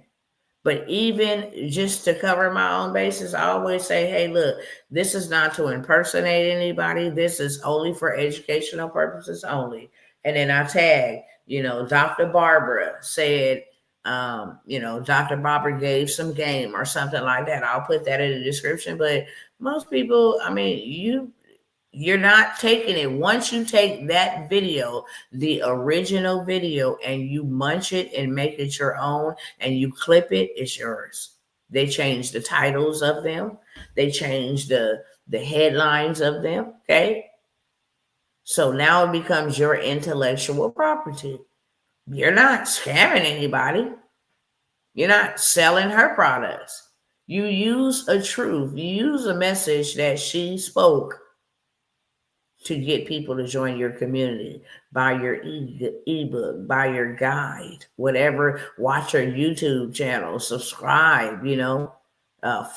But even just to cover my own bases, I always say, hey, look, this is not to impersonate anybody. This is only for educational purposes only. And then I tag, Dr. Barbara said, Dr. Barbara gave some game or something like that. I'll put that in the description. But most people, you're not taking it. Once you take that video, the original video, and you munch it and make it your own and you clip it, it's yours. They change the titles of them. They change the headlines of them. Okay. So now it becomes your intellectual property. You're not scamming anybody. You're not selling her products. You use a truth. You use a message that she spoke to get people to join your community, buy your ebook, buy your guide, whatever, watch your YouTube channel, subscribe,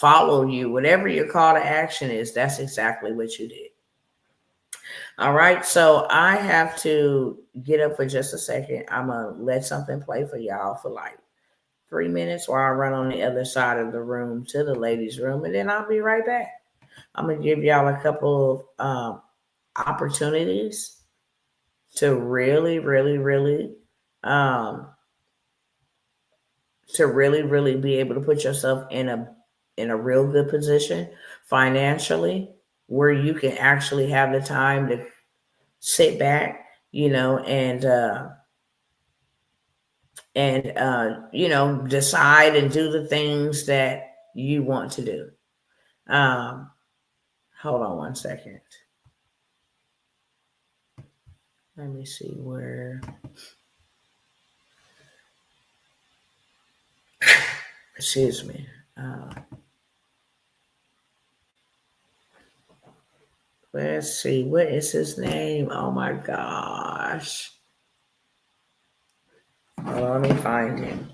follow you, whatever your call to action is, that's exactly what you did. All right, so I have to get up for just a second. I'm going to let something play for y'all for like 3 minutes while I run on the other side of the room to the ladies' room, and then I'll be right back. I'm going to give y'all a couple of opportunities to really be able to put yourself in a real good position financially, where you can actually have the time to sit back, and decide and do the things that you want to do. Hold on one second. Let me see where. Excuse me. Let's see. What is his name? Oh my gosh. Let me find him.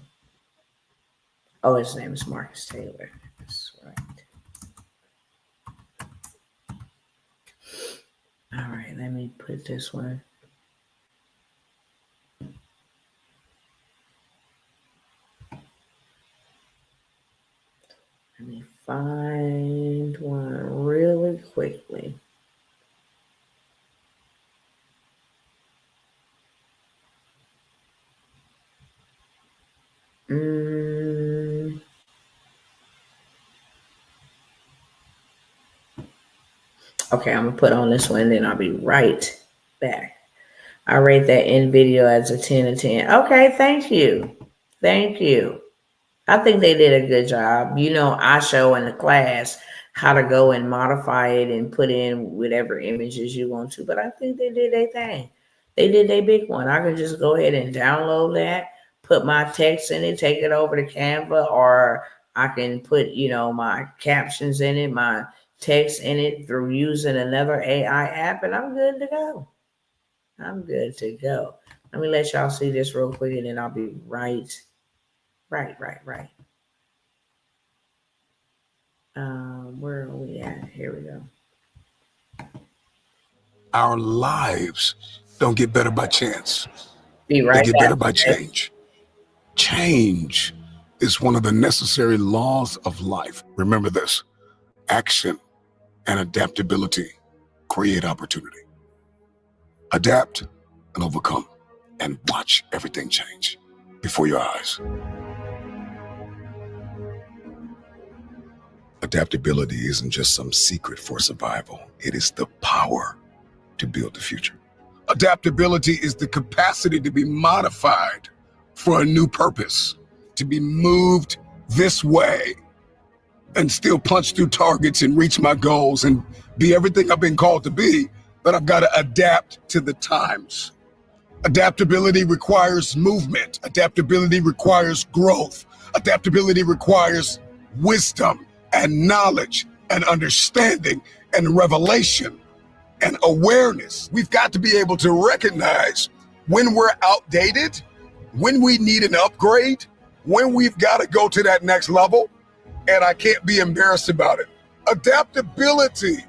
Oh, his name is Marcus Taylor. That's right. All right. Let me put this one. Let me find one really quickly. Okay, I'm going to put on this one, and then I'll be right back. I rate that in video as a 10 of 10. Okay, thank you. Thank you. I think they did a good job. I show in the class how to go and modify it and put in whatever images you want to, but I think they did their thing. They did their big one. I can just go ahead and download that, put my text in it, take it over to Canva, or I can put, my captions in it, my text in it through using another AI app, and I'm good to go. I'm good to go. Let me let y'all see this real quick, and then I'll be right. Where are we at? Here we go. Our lives don't get better by chance. Be They right get back. better by change. Change is one of the necessary laws of life. Remember this: action and adaptability create opportunity. Adapt and overcome, and watch everything change before your eyes. Adaptability isn't just some secret for survival. It is the power to build the future. Adaptability is the capacity to be modified for a new purpose, to be moved this way and still punch through targets and reach my goals and be everything I've been called to be, but I've got to adapt to the times. Adaptability requires movement. Adaptability requires growth. Adaptability requires wisdom and knowledge and understanding and revelation and awareness. We've got to be able to recognize when we're outdated, when we need an upgrade, when we've got to go to that next level, and I can't be embarrassed about it. Adaptability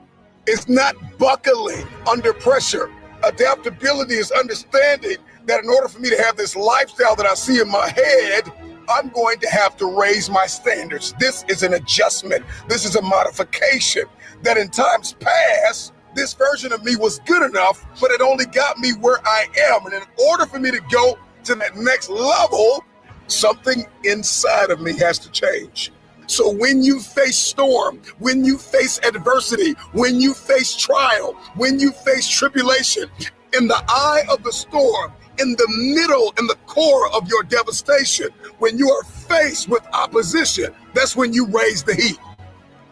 is not buckling under pressure. Adaptability is understanding that in order for me to have this lifestyle that I see in my head, I'm going to have to raise my standards. This is an adjustment. This is a modification that in times past, this version of me was good enough, but it only got me where I am. And in order for me to go to that next level, something inside of me has to change. So when you face storm, when you face adversity, when you face trial, when you face tribulation, in the eye of the storm, in the middle, in the core of your devastation, when you are faced with opposition, that's when you raise the heat.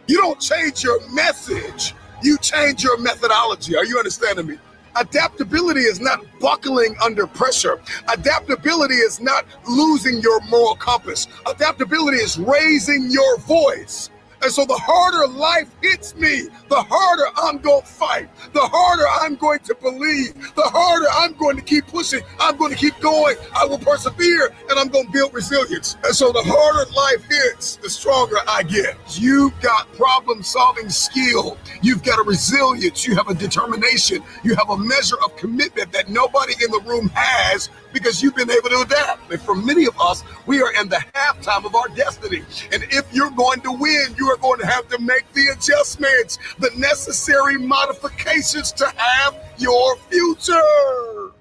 You don't change your message, you change your methodology. Are you understanding me? Adaptability is not buckling under pressure. Adaptability is not losing your moral compass. Adaptability is raising your voice. And so the harder life hits me, the harder I'm going to fight, the harder I'm going to believe, the harder I'm going to keep pushing, I'm going to keep going, I will persevere, and I'm going to build resilience. And so the harder life hits, the stronger I get. You've got problem-solving skill, you've got a resilience, you have a determination, you have a measure of commitment that nobody in the room has because you've been able to adapt. And for many of us, we are in the halftime of our destiny. And if you're going to win, you are going to have to make the adjustments, the necessary modifications to have your future.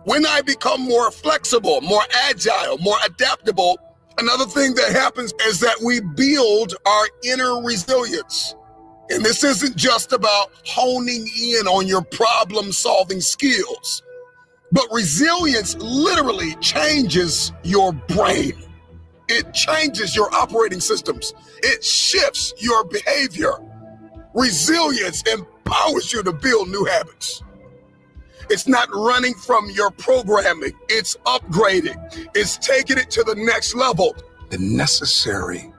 When I become more flexible, more agile, more adaptable, another thing that happens is that we build our inner resilience. And this isn't just about honing in on your problem-solving skills, but resilience literally changes your brain. It changes your operating systems. It shifts your behavior. Resilience empowers you to build new habits. It's not running from your programming. It's upgrading. It's taking it to the next level. The necessary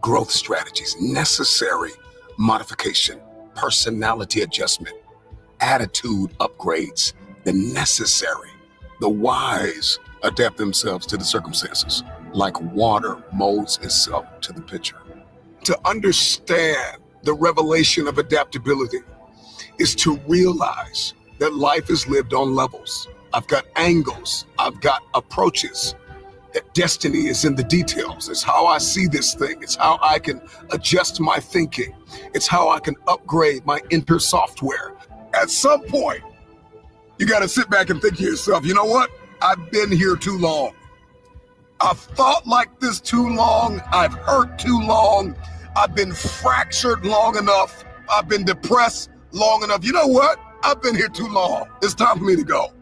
growth strategies, necessary modification, personality adjustment, attitude upgrades, the necessary. The wise adapt themselves to the circumstances, like water molds itself to the pitcher. To understand the revelation of adaptability is to realize that life is lived on levels. I've got angles, I've got approaches. That destiny is in the details. It's how I see this thing. It's how I can adjust my thinking. It's how I can upgrade my inner software. At some point, you got to sit back and think to yourself, you know what? I've been here too long. I've thought like this too long. I've hurt too long. I've been fractured long enough. I've been depressed long enough. You know what? I've been here too long. It's time for me to go.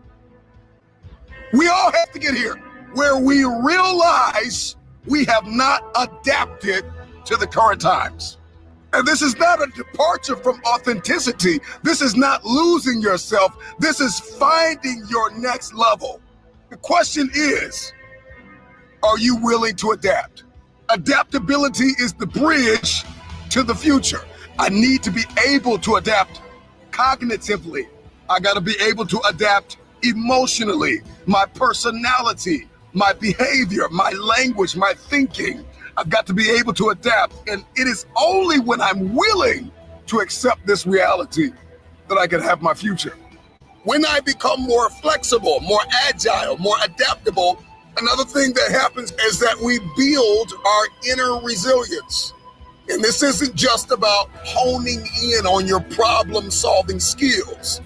We all have to get here. where we realize we have not adapted to the current times. And this is not a departure from authenticity. This is not losing yourself. This is finding your next level. The question is, are you willing to adapt? Adaptability is the bridge to the future. I need to be able to adapt cognitively. I got to be able to adapt emotionally, my personality, my behavior, my language, my thinking. I've got to be able to adapt. And it is only when I'm willing to accept this reality that I can have my future. When I become more flexible, more agile, more adaptable, another thing that happens is that we build our inner resilience. And this isn't just about honing in on your problem-solving skills,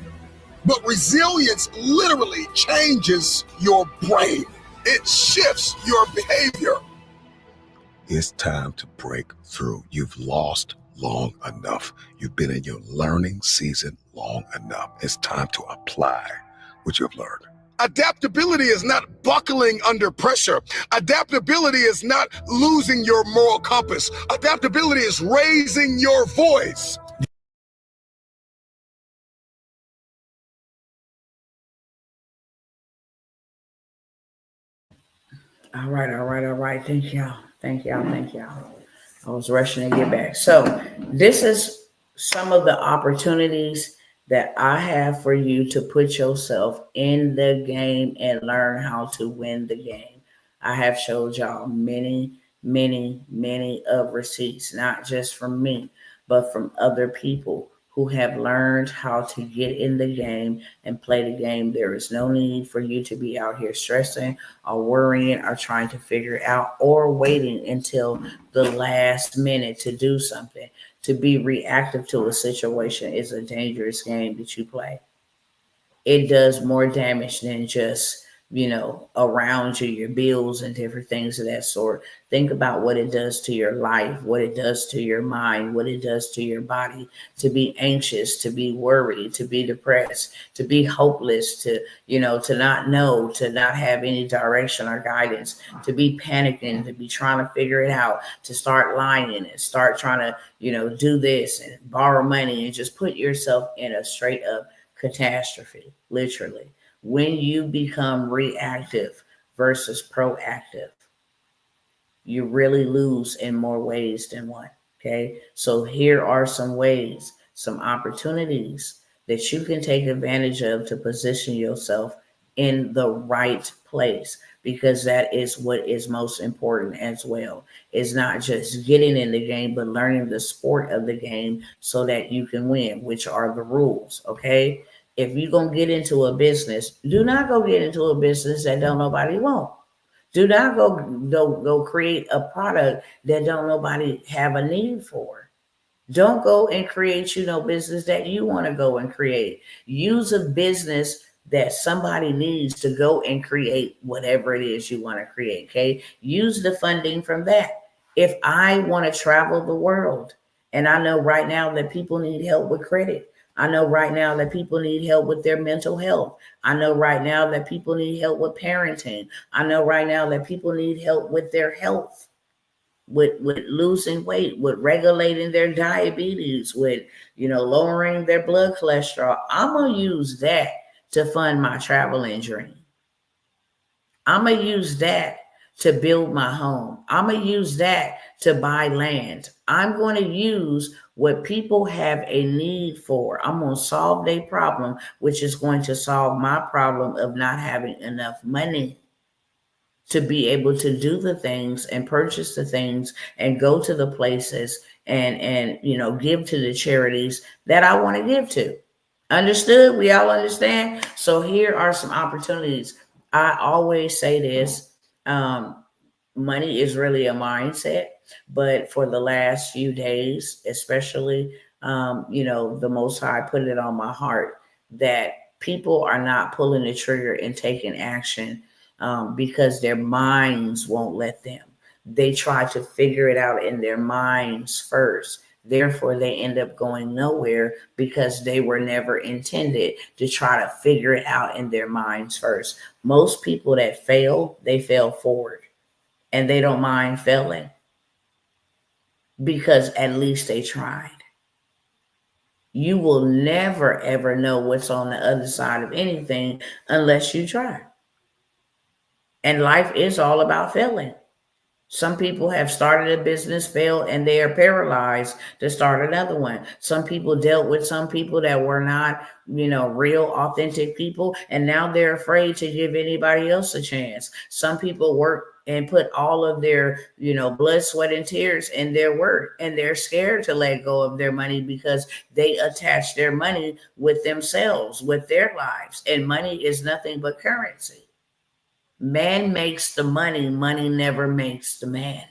but resilience literally changes your brain. It shifts your behavior. It's time to break through. You've lost long enough. You've been in your learning season long enough. It's time to apply what you've learned. Adaptability is not buckling under pressure. Adaptability is not losing your moral compass. Adaptability is raising your voice. All right. Thank y'all. I was rushing to get back. So this is some of the opportunities that I have for you to put yourself in the game and learn how to win the game. I have showed y'all many of receipts, not just from me, but from other people who have learned how to get in the game and play the game. There is no need for you to be out here stressing or worrying or trying to figure it out or waiting until the last minute to do something. To be reactive to a situation is a dangerous game that you play. It does more damage than just, around you, your bills and different things of that sort. Think about what it does to your life, what it does to your mind, what it does to your body, to be anxious, to be worried, to be depressed, to be hopeless, to not know, to not have any direction or guidance, to be panicking, to be trying to figure it out, to start lying and start trying to, do this and borrow money and just put yourself in a straight up catastrophe, literally. When you become reactive versus proactive, you really lose in more ways than one. Okay. So here are some ways, some opportunities that you can take advantage of to position yourself in the right place, because that is what is most important as well. It's not just getting in the game, but learning the sport of the game so that you can win, which are the rules. Okay. If you're going to get into a business, do not go get into a business that don't nobody want. Do not go create a product that don't nobody have a need for. Don't go and create, business that you want to go and create. Use a business that somebody needs to go and create whatever it is you want to create. Okay. Use the funding from that. If I want to travel the world, and I know right now that people need help with credit. I know right now that people need help with their mental health. I know right now that people need help with parenting. I know right now that people need help with their health, with losing weight, with regulating their diabetes, with, lowering their blood cholesterol. I'm going to use that to fund my traveling dream. I'm going to use that to build my home. I'm going to use that to buy land. I'm going to use what people have a need for. I'm going to solve their problem, which is going to solve my problem of not having enough money to be able to do the things and purchase the things and go to the places and give to the charities that I want to give to. Understood? We all understand? So here are some opportunities. I always say this. Money is really a mindset, but for the last few days, especially, the Most High put it on my heart that people are not pulling the trigger and taking action because their minds won't let them. They try to figure it out in their minds first. Therefore, they end up going nowhere because they were never intended to try to figure it out in their minds first. Most people that fail, they fail forward and they don't mind failing because at least they tried. You will never, ever know what's on the other side of anything unless you try. And life is all about failing. Some people have started a business, failed, and they are paralyzed to start another one. Some people dealt with some people that were not, real, authentic people, and now they're afraid to give anybody else a chance. Some people work and put all of their, blood, sweat, and tears in their work, and they're scared to let go of their money because they attach their money with themselves, with their lives, and money is nothing but currency. Man makes the money, money never makes the man.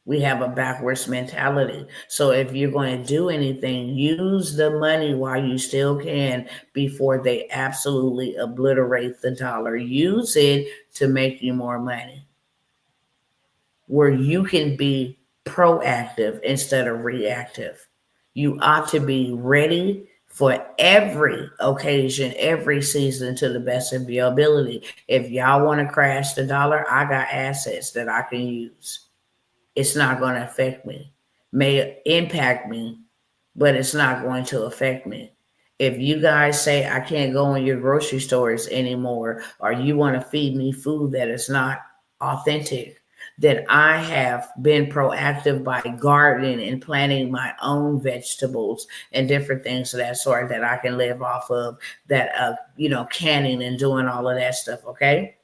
We have a backwards mentality. So if you're going to do anything, use the money while you still can before they absolutely obliterate the dollar. Use it to make you more money, where you can be proactive instead of reactive. You ought to be ready for every occasion, every season to the best of your ability. If y'all want to crash the dollar, I got assets that I can use. It's not going to affect me. May impact me, but it's not going to affect me. If you guys say I can't go in your grocery stores anymore, or you want to feed me food that is not authentic, that I have been proactive by gardening and planting my own vegetables and different things of that sort that I can live off of, that, canning and doing all of that stuff. Okay.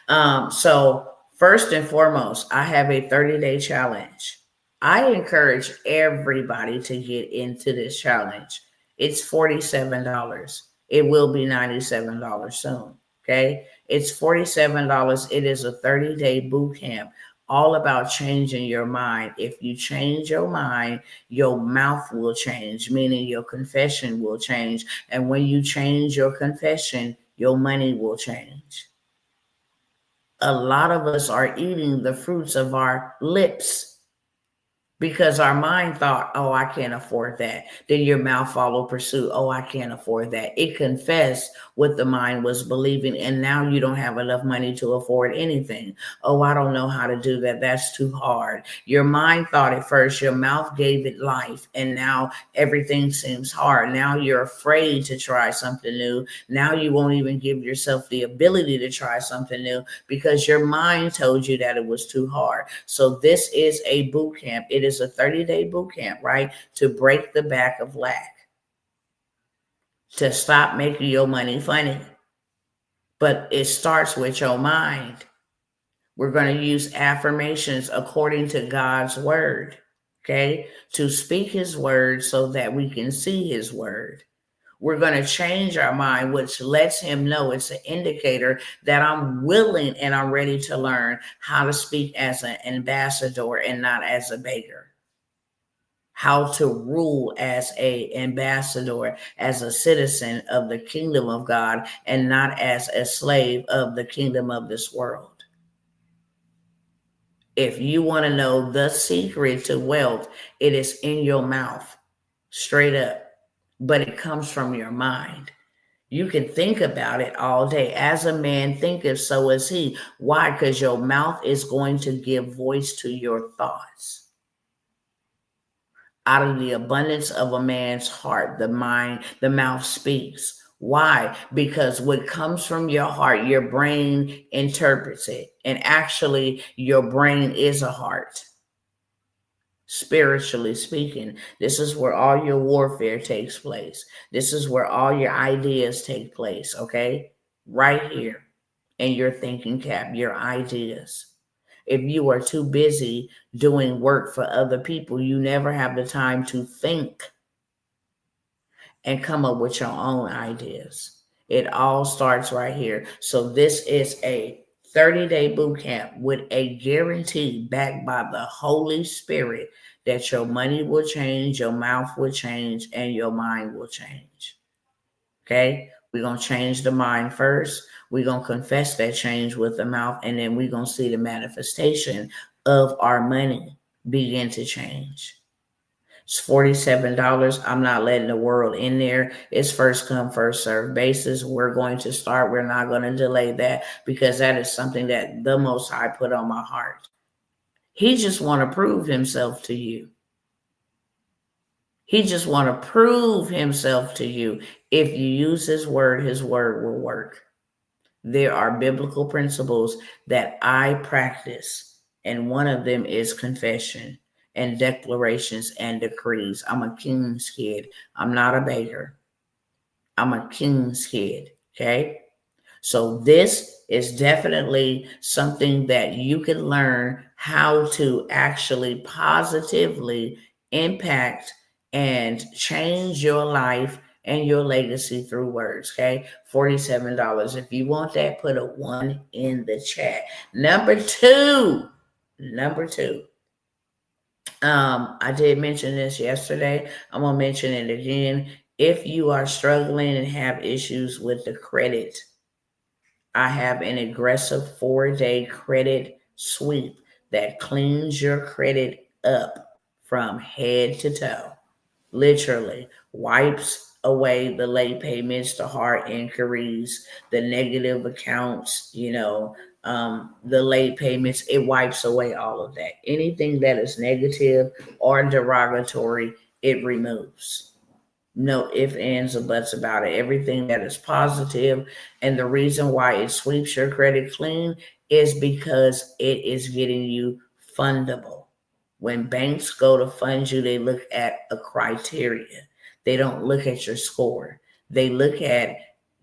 So first and foremost, I have a 30-day challenge. I encourage everybody to get into this challenge. It's $47. It will be $97 soon. Okay. It's $47. It is a 30-day boot camp, all about changing your mind. If you change your mind, your mouth will change, meaning your confession will change. And when you change your confession, your money will change. A lot of us are eating the fruits of our lips because our mind thought, oh, I can't afford that. Then your mouth followed pursuit. Oh, I can't afford that. It confessed what the mind was believing. And now you don't have enough money to afford anything. Oh, I don't know how to do that. That's too hard. Your mind thought at first, your mouth gave it life. And now everything seems hard. Now you're afraid to try something new. Now you won't even give yourself the ability to try something new because your mind told you that it was too hard. So this is a boot camp. It is a 30-day boot camp, right? To break the back of lack, to stop making your money funny. But it starts with your mind. We're going to use affirmations according to God's word, okay? To speak his word so that we can see his word. We're going to change our mind, which lets him know, it's an indicator that I'm willing and I'm ready to learn how to speak as an ambassador and not as a beggar. How to rule as an ambassador, as a citizen of the kingdom of God, and not as a slave of the kingdom of this world. If you want to know the secret to wealth, it is in your mouth, straight up, but it comes from your mind. You can think about it all day. As a man thinketh, so is he. Why? Because your mouth is going to give voice to your thoughts. Out of the abundance of a man's heart, the mouth speaks. Why? Because what comes from your heart, your brain interprets it. And actually, your brain is a heart. Spiritually speaking, this is where all your warfare takes place. This is where all your ideas take place, okay? Right here in your thinking cap, your ideas. If you are too busy doing work for other people, you never have the time to think and come up with your own ideas. It all starts right here. So this is a 30-day boot camp with a guarantee backed by the Holy Spirit that your money will change, your mouth will change, and your mind will change. Okay? We're going to change the mind first. We're going to confess that change with the mouth, and then we're going to see the manifestation of our money begin to change. It's $47. I'm not letting the world in there. It's first come, first serve basis. We're going to start. We're not going to delay that because that is something that the Most High put on my heart. He just want to prove himself to you. He just want to prove himself to you. If you use his word will work. There are biblical principles that I practice, and one of them is confession and declarations and decrees. I'm a king's kid. I'm not a beggar. I'm a king's kid. Okay. So this is definitely something that you can learn how to actually positively impact and change your life and your legacy through words. Okay. $47. If you want that, put a 1 in the chat. Number two. I did mention this yesterday. I'm going to mention it again. If you are struggling and have issues with the credit, I have an aggressive 4-day credit sweep that cleans your credit up from head to toe. Literally wipes away the late payments, the hard inquiries, the negative accounts, the late payments. It wipes away all of that. Anything that is negative or derogatory, it removes. No ifs, ands, or buts about it. Everything that is positive. And the reason why it sweeps your credit clean is because it is getting you fundable. When banks go to fund you, they look at a criteria. They don't look at your score. They look at,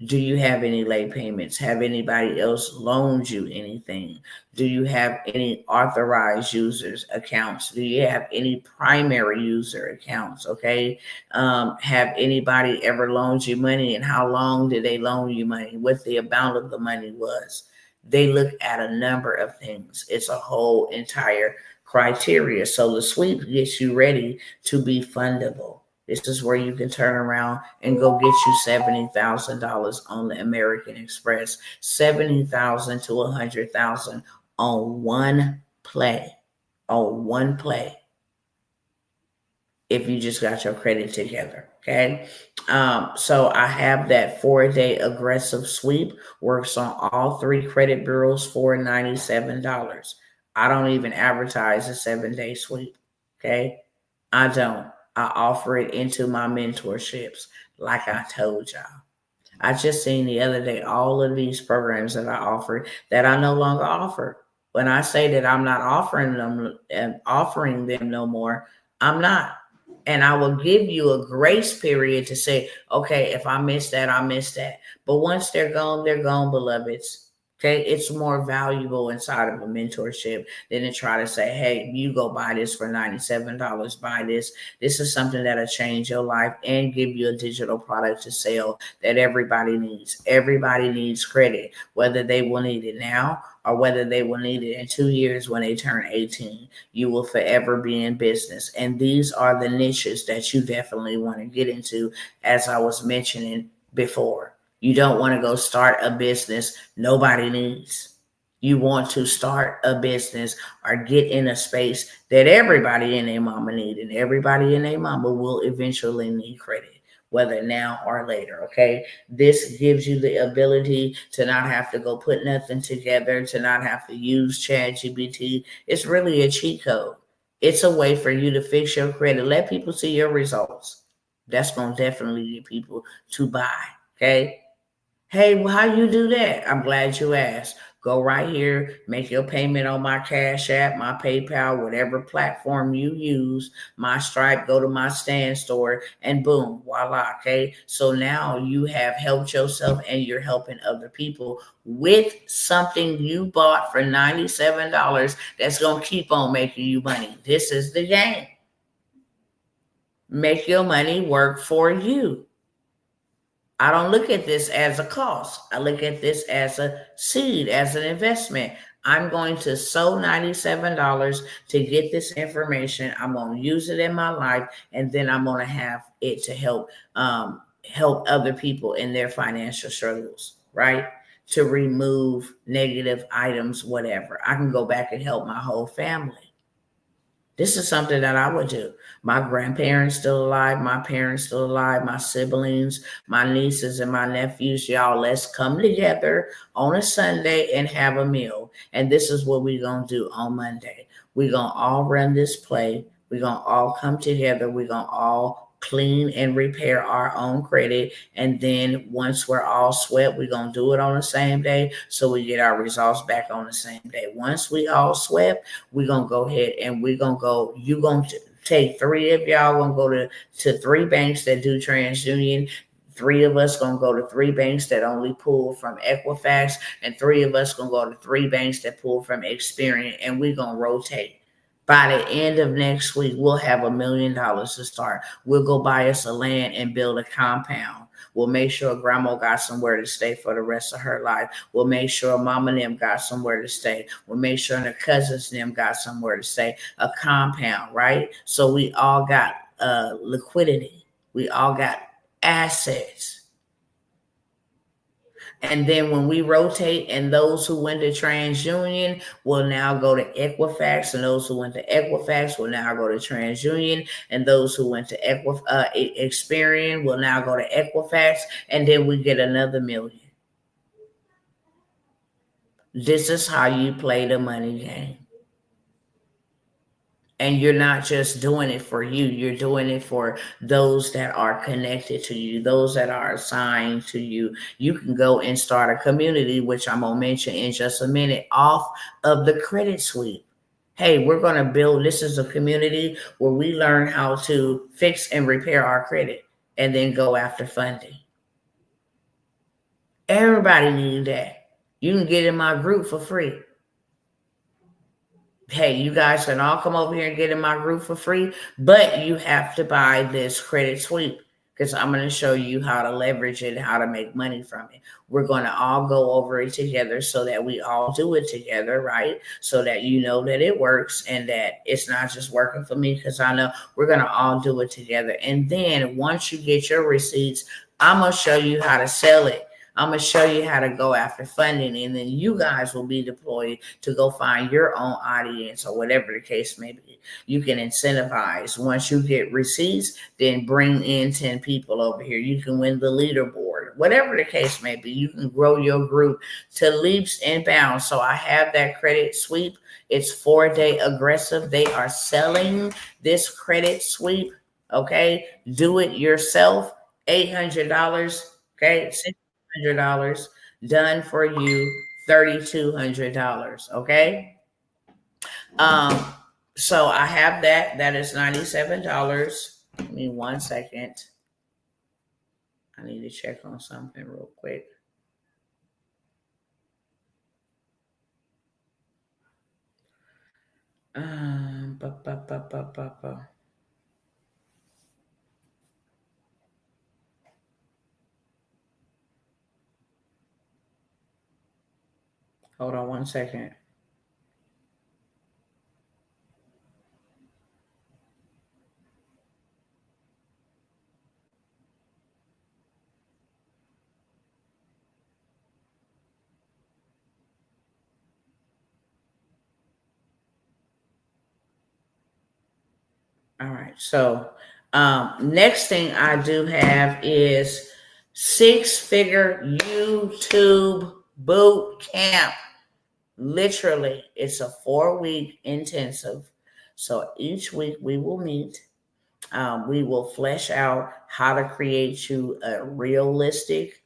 do you have any late payments? Have anybody else loaned you anything? Do you have any authorized users accounts? Do you have any primary user accounts? Okay. Have anybody ever loaned you money, and how long did they loan you money? What the amount of the money was? They look at a number of things. It's a whole entire criteria. So the sweep gets you ready to be fundable. This is where you can turn around and go get you $70,000 on the American Express, $70,000 to $100,000 on one play. If you just got your credit together. Okay. So I have that 4-day aggressive sweep, works on all 3 credit bureaus for $97. I don't even advertise a 7-day sweep. Okay. I don't. I offer it into my mentorships, like I told y'all. I just seen the other day all of these programs that I offer that I no longer offer. When I say that I'm not offering them no more, I'm not. And I will give you a grace period to say, okay, if I miss that, I miss that. But once they're gone, beloveds. Okay, it's more valuable inside of a mentorship than to try to say, hey, you go buy this for $97, buy this. This is something that'll change your life and give you a digital product to sell that everybody needs. Everybody needs credit, whether they will need it now or whether they will need it in 2 years when they turn 18. You will forever be in business. And these are the niches that you definitely want to get into, as I was mentioning before. You don't want to go start a business nobody needs. You want to start a business or get in a space that everybody and their mama need, and everybody and their mama will eventually need credit, whether now or later. Okay. This gives you the ability to not have to go put nothing together, to not have to use ChatGPT. It's really a cheat code. It's a way for you to fix your credit. Let people see your results. That's going to definitely get people to buy. Okay. Hey, well, how you do that? I'm glad you asked. Go right here, make your payment on my Cash App, my PayPal, whatever platform you use, my Stripe, go to my Stand store, and boom, voila, okay? So now you have helped yourself and you're helping other people with something you bought for $97 that's going to keep on making you money. This is the game. Make your money work for you. I don't look at this as a cost. I look at this as a seed, as an investment. I'm going to sow $97 to get this information. I'm going to use it in my life, and then I'm going to have it to help other people in their financial struggles, right? To remove negative items, whatever. I can go back and help my whole family. This is something that I would do. My grandparents still alive, my parents still alive, my siblings, my nieces and my nephews. Y'all, let's come together on a Sunday and have a meal. And this is what we're going to do on Monday. We're going to all run this play. We're going to all come together. We're going to all clean and repair our own credit. And then once we're all swept, we're going to do it on the same day so we get our results back on the same day. Once we all swept, we're going to go ahead and we're going to go, you're going to take three of y'all going to go to three banks that do TransUnion. Three of us going to go to three banks that only pull from Equifax, and three of us going to go to three banks that pull from Experian, and we're going to rotate. By the end of next week, we'll have $1 million to start. We'll go buy us a land and build a compound. We'll make sure grandma got somewhere to stay for the rest of her life. We'll make sure mama and them got somewhere to stay. We'll make sure the cousins and them got somewhere to stay. A compound, right? So we all got liquidity. We all got assets. And then when we rotate, and those who went to TransUnion will now go to Equifax, and those who went to Equifax will now go to TransUnion, and those who went to Experian will now go to Equifax, and then we get another $1 million. This is how you play the money game. And you're not just doing it for you, you're doing it for those that are connected to you, those that are assigned to you. You can go and start a community, which I'm going to mention in just a minute, off of the credit sweep. Hey, we're going to build, this is a community where we learn how to fix and repair our credit and then go after funding. Everybody needs that. You can get in my group for free. Hey, you guys can all come over here and get in my group for free, but you have to buy this credit sweep because I'm going to show you how to leverage it and how to make money from it. We're going to all go over it together so that we all do it together, right? So that you know that it works and that it's not just working for me, because I know we're going to all do it together. And then once you get your receipts, I'm going to show you how to sell it. I'm going to show you how to go after funding, and then you guys will be deployed to go find your own audience or whatever the case may be. You can incentivize. Once you get receipts, then bring in 10 people over here. You can win the leaderboard, whatever the case may be. You can grow your group to leaps and bounds. So I have that credit sweep. It's 4-day aggressive. They are selling this credit sweep. Okay. Do it yourself. $800. Okay. $600 done for you, $3,200. Okay. So I have that is $97. Give me 1 second. I need to check on something real quick. Hold on 1 second. All right. So next thing I do have is 6-figure YouTube boot camp. Literally, it's a 4-week intensive. So each week we will meet. We will flesh out how to create you a realistic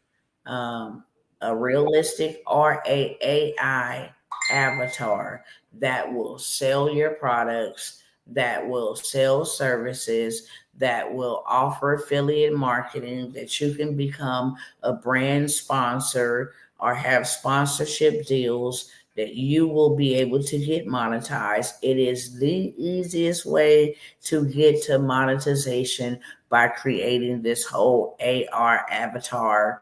or a AI avatar that will sell your products, that will sell services, that will offer affiliate marketing, that you can become a brand sponsor or have sponsorship deals, that you will be able to get monetized. It is the easiest way to get to monetization by creating this whole AR avatar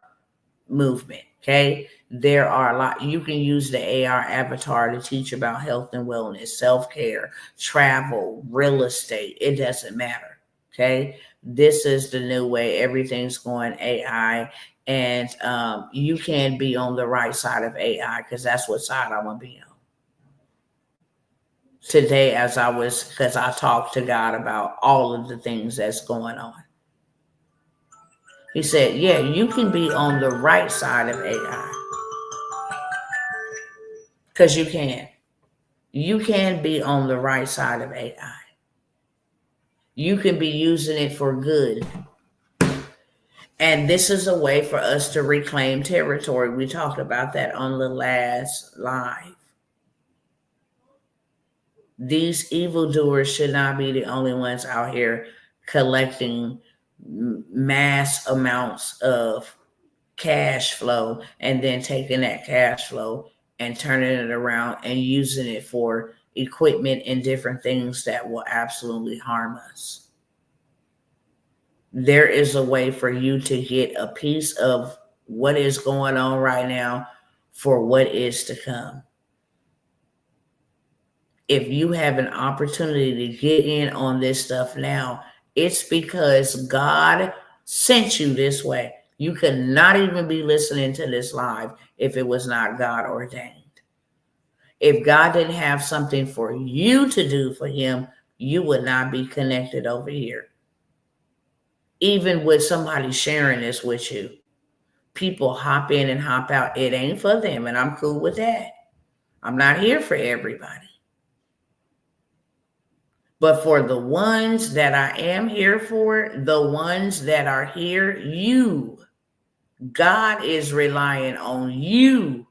movement. Okay. There are a lot. You can use the AR avatar to teach about health and wellness, self-care, travel, real estate. It doesn't matter. Okay. This is the new way. Everything's going AI. And you can be on the right side of AI because that's what side I want to be on. today because I talked to God about all of the things that's going on. He said, yeah, you can be on the right side of AI. Because you can. You can be on the right side of AI. You can be using it for good. And this is a way for us to reclaim territory. We talked about that on the last live. These evildoers should not be the only ones out here collecting mass amounts of cash flow and then taking that cash flow and turning it around and using it for equipment and different things that will absolutely harm us. There is a way for you to get a piece of what is going on right now for what is to come. If you have an opportunity to get in on this stuff now, it's because God sent you this way. You could not even be listening to this live if it was not God ordained. If God didn't have something for you to do for him, you would not be connected over here. Even with somebody sharing this with you, people hop in and hop out. It ain't for them, and I'm cool with that. I'm not here for everybody. But for the ones that I am here for, the ones that are here, you, God is relying on you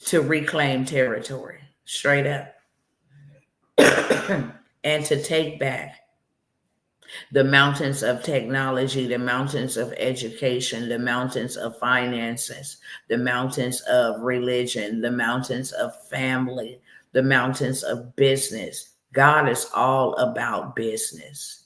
to reclaim territory, straight up, and to take back the mountains of technology, the mountains of education, the mountains of finances, the mountains of religion, the mountains of family, the mountains of business. God is all about business.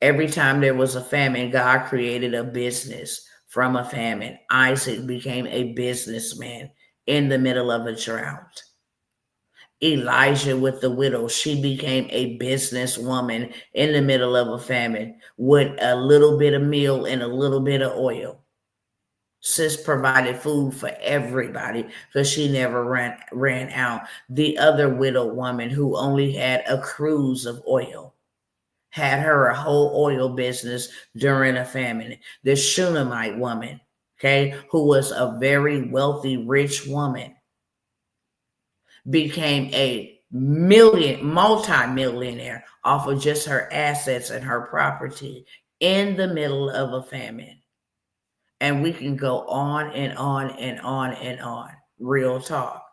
Every time there was a famine, God created a business from a famine. Isaac became a businessman in the middle of a drought. Elijah with the widow, she became a businesswoman in the middle of a famine with a little bit of meal and a little bit of oil. Sis provided food for everybody because she never ran out. The other widow woman who only had a cruse of oil had her a whole oil business during a famine. The Shunammite woman, okay, who was a very wealthy, rich woman, became a multi-millionaire off of just her assets and her property in the middle of a famine. And we can go on and on and on and on. Real talk.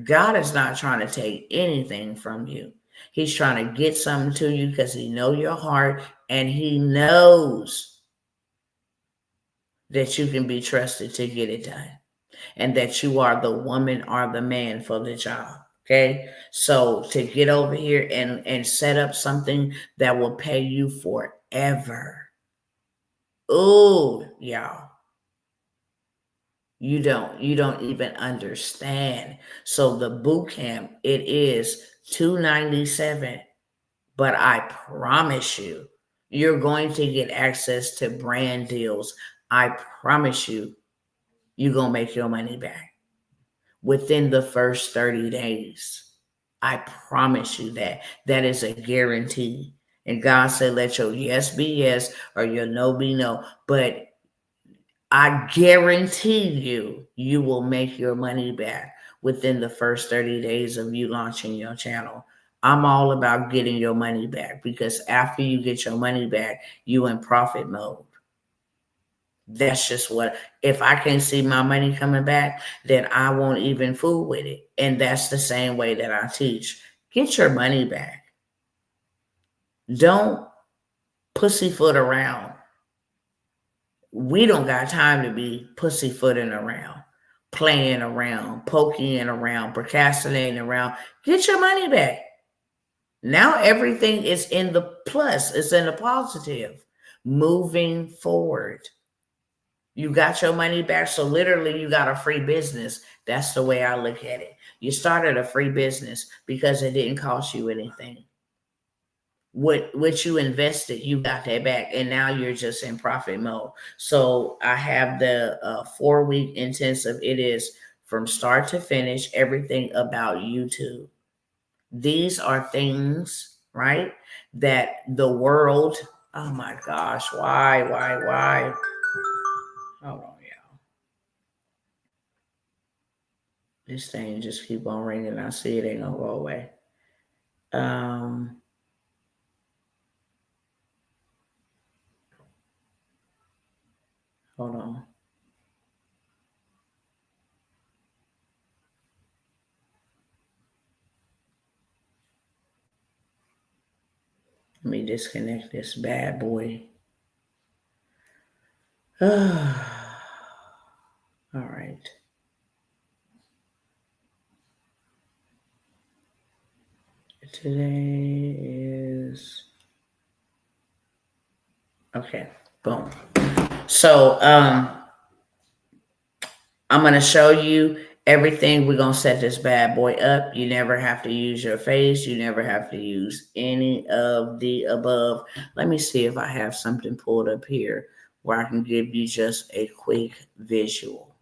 God is not trying to take anything from you. He's trying to get something to you because he knows your heart and he knows that you can be trusted to get it done and that you are the woman or the man for the job. Okay, so to get over here and set up something that will pay you forever. Oh, y'all. You don't even understand. So the boot camp, it is $297, but I promise you, you're going to get access to brand deals. I promise you, you're going to make your money back within the first 30 days. I promise you that. That is a guarantee. And God said, let your yes be yes or your no be no. But I guarantee you will make your money back within the first 30 days of you launching your channel. I'm all about getting your money back because after you get your money back, you in profit mode. That's just what, if I can't see my money coming back, then I won't even fool with it. And that's the same way that I teach. Get your money back. Don't pussyfoot around. We don't got time to be pussyfooting around, playing around, poking around, procrastinating around. Get your money back. Now everything is in the plus. It's in the positive. Moving forward. You got your money back. So literally you got a free business. That's the way I look at it. You started a free business because it didn't cost you anything. What you invested, you got that back. And now you're just in profit mode. So I have the 4-week intensive. It is from start to finish, everything about YouTube. These are things, right, that the world, oh my gosh, why? Hold on, y'all. This thing just keep on ringing. I see it ain't gonna go away. Hold on. Let me disconnect this bad boy. All right. Today is okay. Boom. So I'm gonna show you everything. We're gonna set this bad boy up. You never have to use your face. You never have to use any of the above. Let me see if I have something pulled up here where I can give you just a quick visual.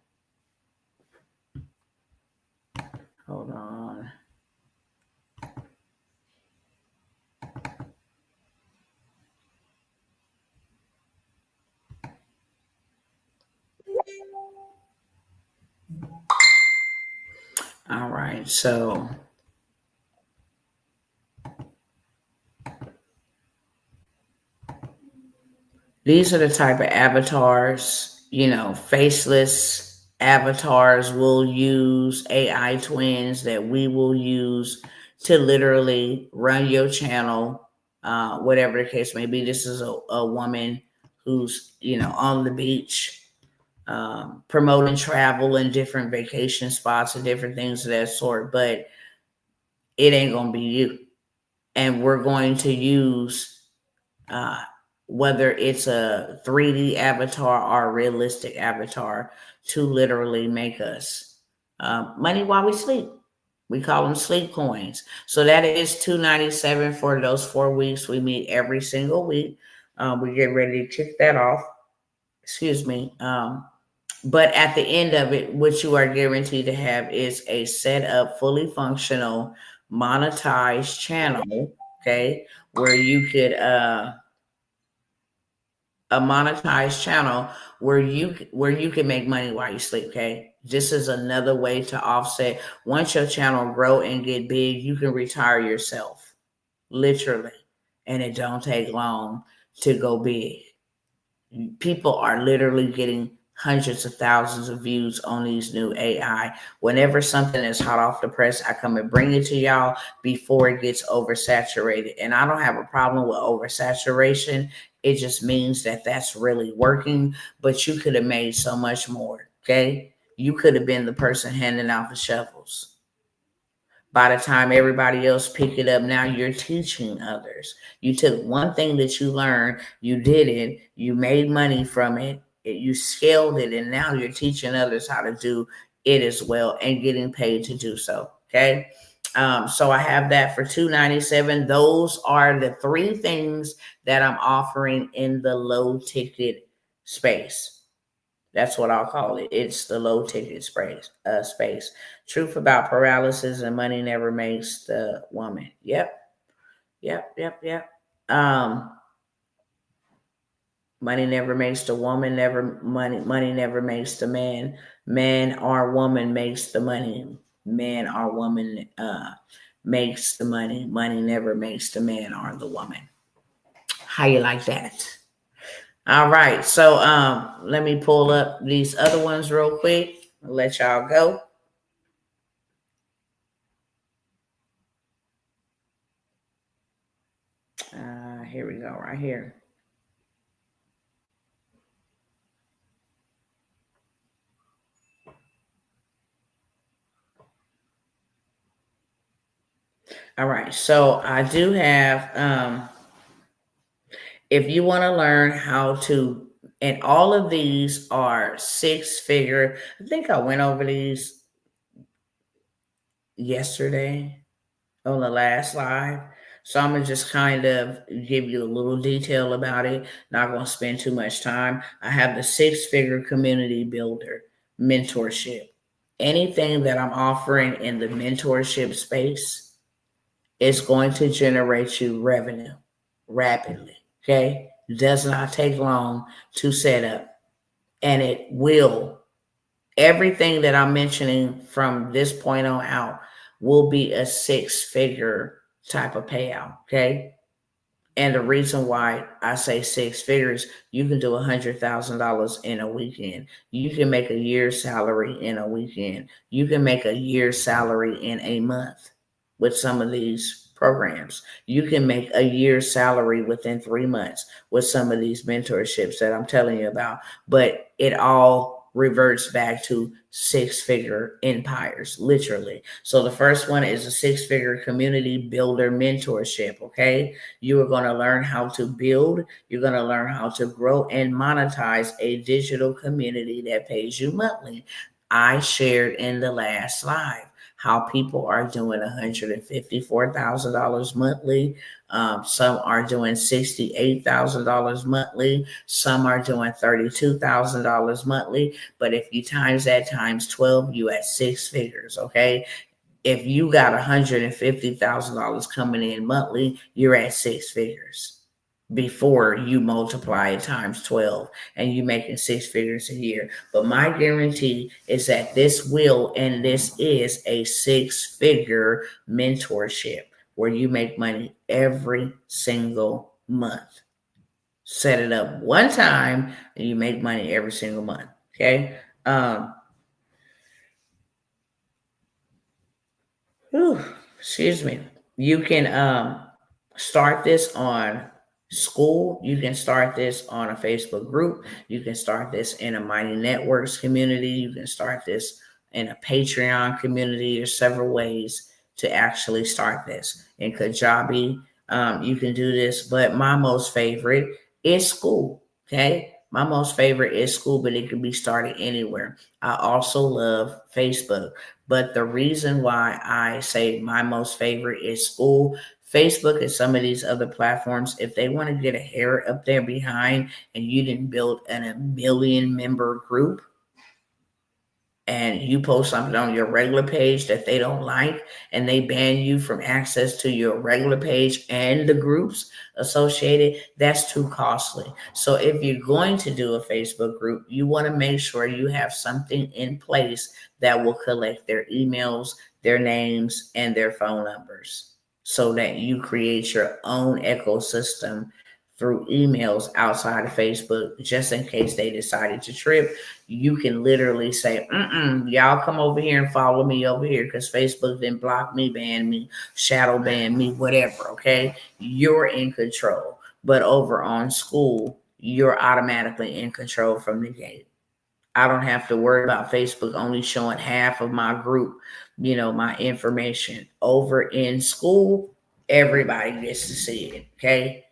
Hold on. All right, so these are the type of avatars, faceless avatars. We'll use AI twins that we will use to literally run your channel, whatever the case may be. This is a woman who's, on the beach, promoting travel and different vacation spots and different things of that sort, but it ain't going to be you. And we're going to use, whether it's a 3D avatar or a realistic avatar, to literally make us money while we sleep. We call them sleep coins. So that is $297 for those 4 weeks. We meet every single week. We get ready to kick that off. Excuse me. But at the end of it, what you are guaranteed to have is a set up, fully functional, monetized channel, okay, where you could a monetized channel where you can make money while you sleep, okay? This is another way to offset. Once your channel grow and get big, you can retire yourself, literally, and it don't take long to go big. People are literally getting hundreds of thousands of views on these new AI. Whenever something is hot off the press, I come and bring it to y'all before it gets oversaturated. And I don't have a problem with oversaturation. It just means that that's really working, but you could have made so much more, okay? You could have been the person handing out the shovels. By the time everybody else pick it up, now you're teaching others. You took one thing that you learned, you did it, you made money from it, you scaled it, and now you're teaching others how to do it as well and getting paid to do so. Okay. So I have that for $297. Those are the 3 things that I'm offering in the low ticket space. That's what I'll call it. It's the low ticket space. Truth about paralysis and money never makes the woman. Yep. Money never makes the woman. Money never makes the man. Man or woman makes the money. Man or woman makes the money. Money never makes the man or the woman. How you like that? All right, so let me pull up these other ones real quick. I'll let y'all go. Here we go, right here. All right, so I do have, if you want to learn how to, and all of these are 6-figure. I think I went over these yesterday on the last live. So I'm going to just kind of give you a little detail about it. Not going to spend too much time. I have the 6-figure community builder mentorship. Anything that I'm offering in the mentorship space is going to generate you revenue rapidly. Okay. Does not take long to set up, and it will. Everything that I'm mentioning from this point on out will be a 6-figure type of payout. Okay. And the reason why I say 6 figures, you can do $100,000 in a weekend. You can make a year's salary in a weekend. You can make a year's salary in a month with some of these programs. You can make a year's salary within 3 months with some of these mentorships that I'm telling you about. But it all reverts back to 6-figure empires, literally. So the first one is a 6-figure community builder mentorship. Okay. You are going to learn how to build, you're going to learn how to grow and monetize a digital community that pays you monthly. I shared in the last live how people are doing $154,000 monthly. Some are doing $68,000 monthly. Some are doing $32,000 monthly. But if you times that times 12, you at 6 figures. Okay. If you got $150,000 coming in monthly, you're at 6 figures before you multiply it times 12 and you making 6 figures a year. But my guarantee is that this will, and this is a 6-figure mentorship where you make money every single month. Set it up one time and you make money every single month. Okay. Excuse me. You can start this on school. You can start this on a Facebook group. You can start this in a Mighty Networks community. You can start this in a Patreon community. There's several ways to actually start this. In Kajabi, you can do this, but my most favorite is school. Okay. My most favorite is school, but it can be started anywhere. I also love Facebook. But the reason why I say my most favorite is school, Facebook and some of these other platforms, if they want to get a hair up there behind and you didn't build a million member group, and you post something on your regular page that they don't like, and they ban you from access to your regular page and the groups associated, that's too costly. So if you're going to do a Facebook group, you want to make sure you have something in place that will collect their emails, their names, and their phone numbers, so that you create your own ecosystem through emails outside of Facebook, just in case they decided to trip. You can literally say, y'all come over here and follow me over here, because Facebook didn't block me, ban me, shadow ban me, whatever. Okay. You're in control. But over on school, you're automatically in control from the gate. I don't have to worry about Facebook only showing half of my group, my information. Over in school, everybody gets to see it. Okay.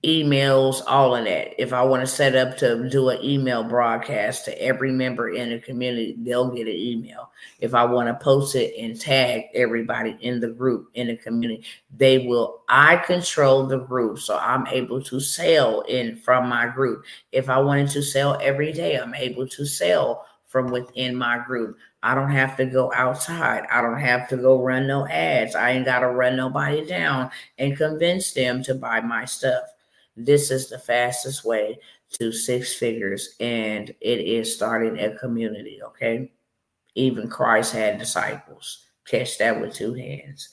Emails, all of that. If I want to set up to do an email broadcast to every member in the community, they'll get an email. If I want to post it and tag everybody in the group, in the community, they will. I control the group, so I'm able to sell from my group. If I wanted to sell every day, I'm able to sell from within my group. I don't have to go outside. I don't have to go run no ads. I ain't got to run nobody down and convince them to buy my stuff. This is the fastest way to 6 figures, and it is starting a community. Okay. Even Christ had disciples. Catch that with 2 hands.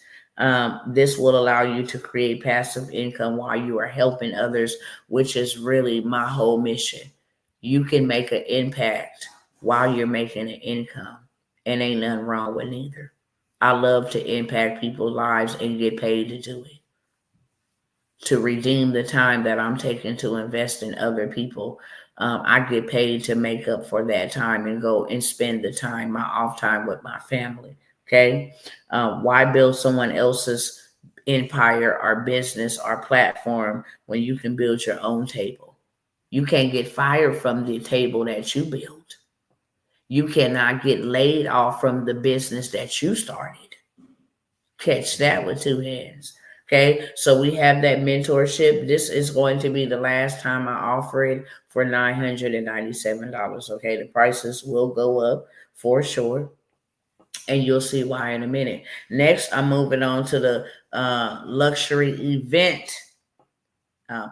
This will allow you to create passive income while you are helping others, which is really my whole mission. You can make an impact while you're making an income, and ain't nothing wrong with neither. I love to impact people's lives and get paid to do it, to redeem the time that I'm taking to invest in other people. I get paid to make up for that time and go and spend the time, my off time, with my family. Okay. Why build someone else's empire or business or platform when you can build your own table? You can't get fired from the table that you built. You cannot get laid off from the business that you started. Catch that with 2 hands. Okay, so we have that mentorship. This is going to be the last time I offer it for $997. Okay, the prices will go up for sure. And you'll see why in a minute. Next, I'm moving on to the luxury event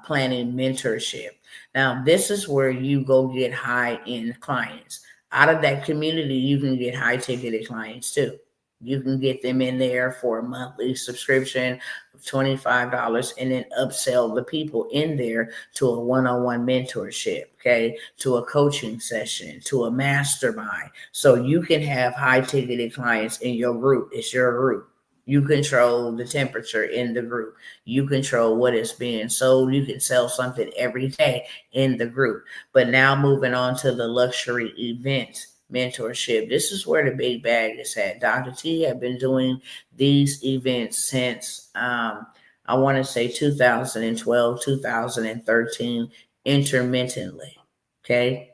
planning mentorship. Now, this is where you go get high-end clients. Out of that community, you can get high-ticketed clients too. You can get them in there for a monthly subscription of $25 and then upsell the people in there to a one-on-one mentorship, okay, to a coaching session, to a mastermind. So you can have high-ticketed clients in your group. It's your group. You control the temperature in the group. You control what is being sold. You can sell something every day in the group. But now moving on to the luxury event mentorship. This is where the big bag is at. Dr. T have been doing these events since I want to say 2012, 2013, intermittently. Okay.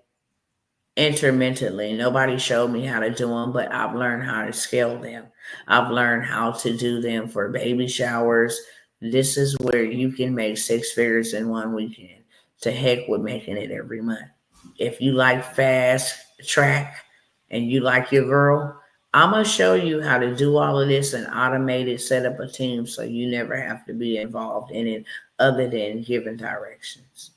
Intermittently. Nobody showed me how to do them, but I've learned how to scale them. I've learned how to do them for baby showers. This is where you can make 6 figures in one weekend. To heck with making it every month. If you like fast track and you like your girl, I'm going to show you how to do all of this and automate it, set up a team so you never have to be involved in it other than giving directions,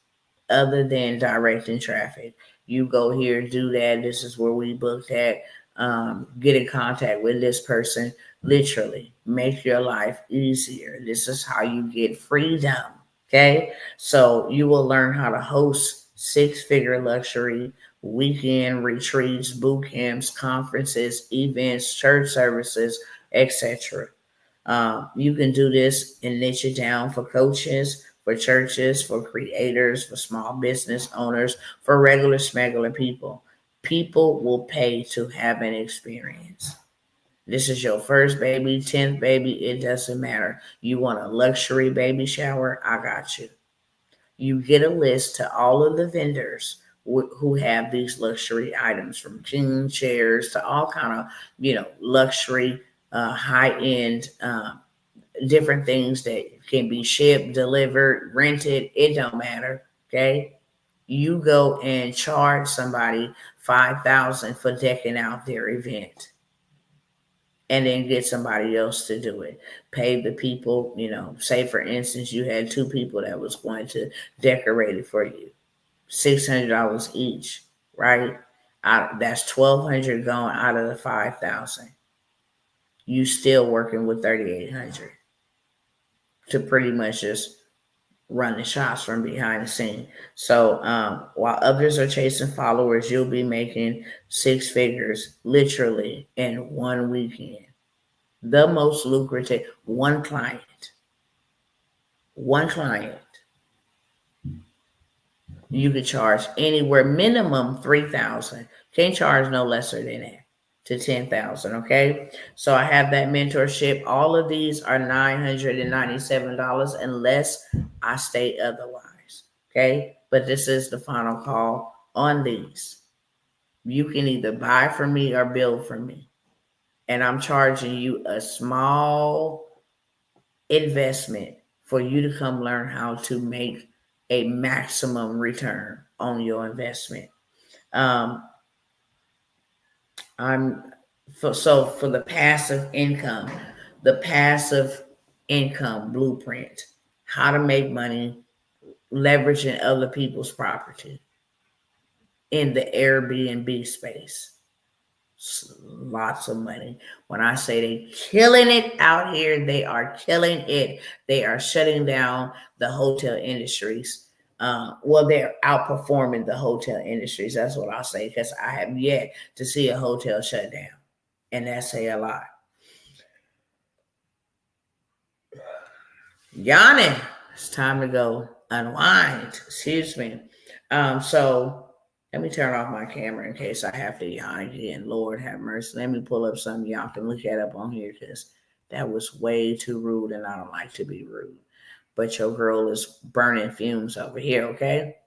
other than directing traffic. You go here, do that. This is where we booked at. Get in contact with this person. Literally, make your life easier. This is how you get freedom. Okay, so you will learn how to host 6-figure luxury weekend retreats, boot camps, conferences, events, church services, etc. You can do this and niche it down for coaches, for churches, for creators, for small business owners, for regular smuggler people. People will pay to have an experience. This is your first baby, 10th baby, it doesn't matter. You want a luxury baby shower? I got you. You get a list to all of the vendors who have these luxury items, from king chairs to all kind of, luxury, high-end different things that can be shipped, delivered, rented. It don't matter. Okay. You go and charge somebody $5,000 for decking out their event, and then get somebody else to do it. Pay the people, say for instance, you had 2 people that was going to decorate it for you, $600 each, right? That's $1,200 going out of the $5,000. You still working with $3,800 to pretty much just run the shots from behind the scene. So while others are chasing followers, you'll be making 6 figures literally in one weekend. The most lucrative, one client. You could charge anywhere minimum $3,000. Can't charge no lesser than that to $10,000. Okay, so I have that mentorship. All of these are $997 unless I state otherwise. Okay, but this is the final call on these. You can either buy from me or build from me, and I'm charging you a small investment for you to come learn how to make a maximum return on your investment. For the passive income blueprint, how to make money leveraging other people's property in the Airbnb space. Lots of money. When I say they killing it out here, they are killing it. They are shutting down the hotel industries. They're outperforming the hotel industries. That's what I'll say, because I have yet to see a hotel shut down, and that's say a lot. Yawning. It's time to go unwind. Excuse me. So let me turn off my camera in case I have to yawn again. Lord have mercy. Let me pull up something y'all can look at up on here, because that was way too rude, and I don't like to be rude. But your girl is burning fumes over here, okay?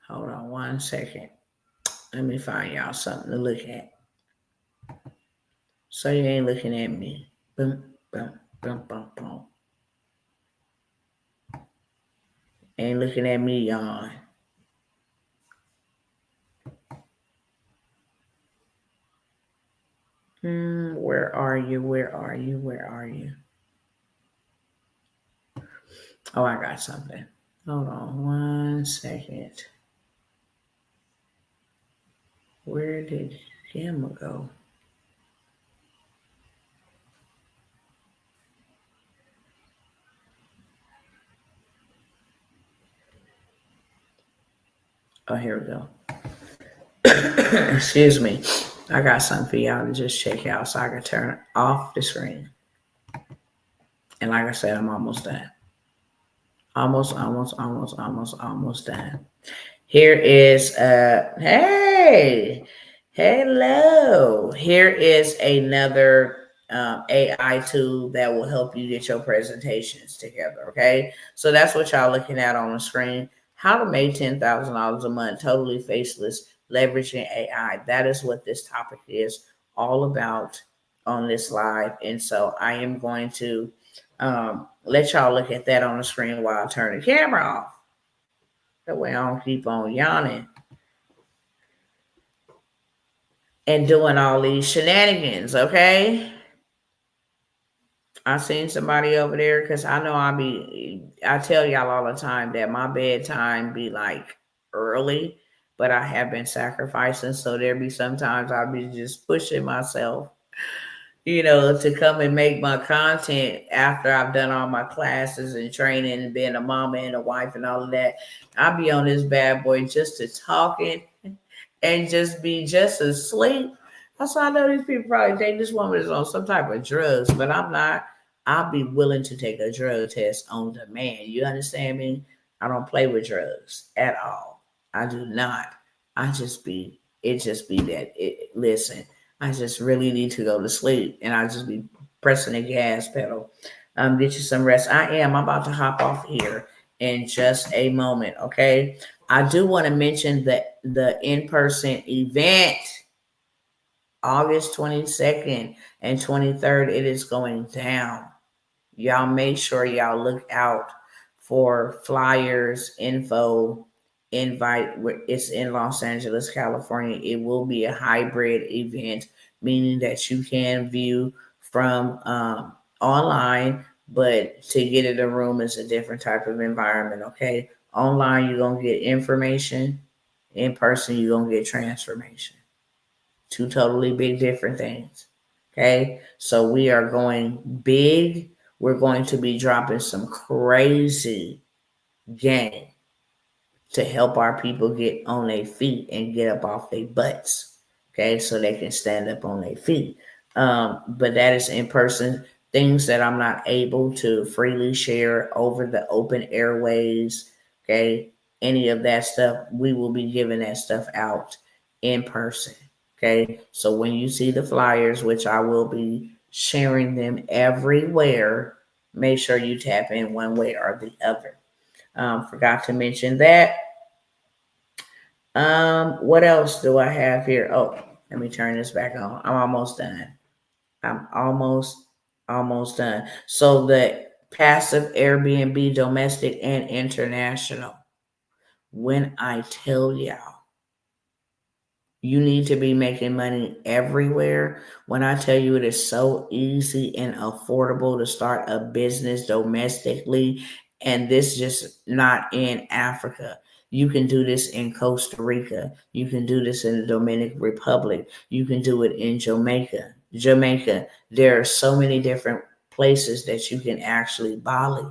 Hold on one second. Let me find y'all something to look at. So you ain't looking at me. Boom, boom, boom, boom, boom. Ain't looking at me, y'all. Where are you? Where are you? Where are you? Oh, I got something. Hold on 1 second. Where did Gamma go? Oh, here we go. Excuse me. I got something for y'all to just check out so I can turn off the screen. And like I said, I'm almost done. Almost done. Here is hey, hello. Here is another AI tool that will help you get your presentations together. Okay, so that's what y'all looking at on the screen. How to make $10,000 a month totally faceless, leveraging AI. That is what this topic is all about on this live, and so I am going to let y'all look at that on the screen while I turn the camera off. That way I don't keep on yawning and doing all these shenanigans, okay? I seen somebody over there because I know I tell y'all all the time that my bedtime be like early, but I have been sacrificing. So there be sometimes I'll be just pushing myself, to come and make my content after I've done all my classes and training and being a mama and a wife and all of that. I'll be on this bad boy just to talking and just be just asleep. So I know these people probably think this woman is on some type of drugs, but I'm not. I'll be willing to take a drug test on demand. You understand me? I don't play with drugs at all. I do not. It just be that. Listen, I just really need to go to sleep and I just be pressing the gas pedal. Get you some rest. I'm about to hop off here in just a moment. Okay. I do want to mention that the in-person event, August 22nd and 23rd, it is going down. Y'all make sure y'all look out for flyers, info, invite. It's in Los Angeles, California. It will be a hybrid event, meaning that you can view from online, but to get in the room is a different type of environment, okay? Online, you're going to get information. In person, you're going to get transformation. Two totally big different things. Okay. So we are going big. We're going to be dropping some crazy game to help our people get on their feet and get up off their butts. Okay. So they can stand up on their feet. But that is in person. Things that I'm not able to freely share over the open airways. Okay. Any of that stuff, we will be giving that stuff out in person. Okay. So when you see the flyers, which I will be sharing them everywhere, make sure you tap in one way or the other. Forgot to mention that. What else do I have here? Oh, let me turn this back on. I'm almost done. I'm almost done. So the passive Airbnb, domestic and international. When I tell y'all, you need to be making money everywhere. When I tell you it is so easy and affordable to start a business domestically, and this just not in Africa. You can do this in Costa Rica. You can do this in the Dominican Republic. You can do it in Jamaica. There are so many different places that you can actually Bali.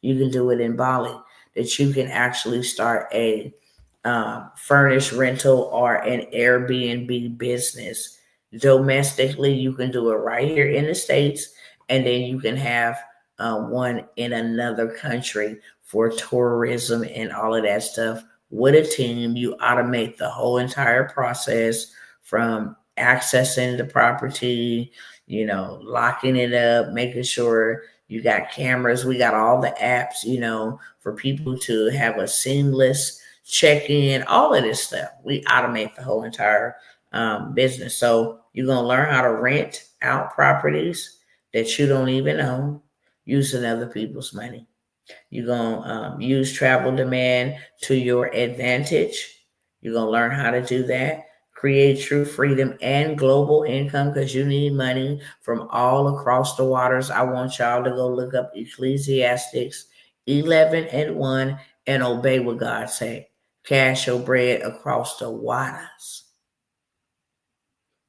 You can do it in Bali. That you can actually start a furnished rental or an Airbnb business. Domestically, you can do it right here in the States, and then you can have one in another country for tourism and all of that stuff. With a team, you automate the whole entire process from accessing the property, locking it up, making sure you got cameras. We got all the apps, for people to have a seamless check in, all of this stuff. We automate the whole entire business. So you're going to learn how to rent out properties that you don't even own using other people's money. You're going to use travel demand to your advantage. You're going to learn how to do that. create true freedom and global income, because you need money from all across the waters. I want y'all to go look up Ecclesiastics 11:1 and obey what God say. Cash your bread across the waters.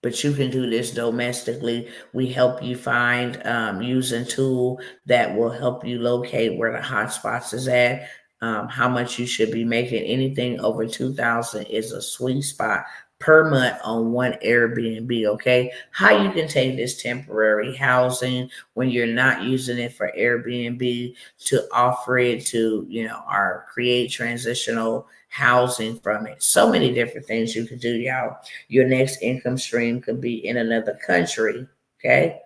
But you can do this domestically. We help you find using tool that will help you locate where the hotspots is at, how much you should be making. Anything over 2,000 is a sweet spot per month on one Airbnb. Okay, how you can take this temporary housing when you're not using it for Airbnb to offer it to, or create transitional housing from it. So many different things you can do, y'all. Your next income stream could be in another country. Okay.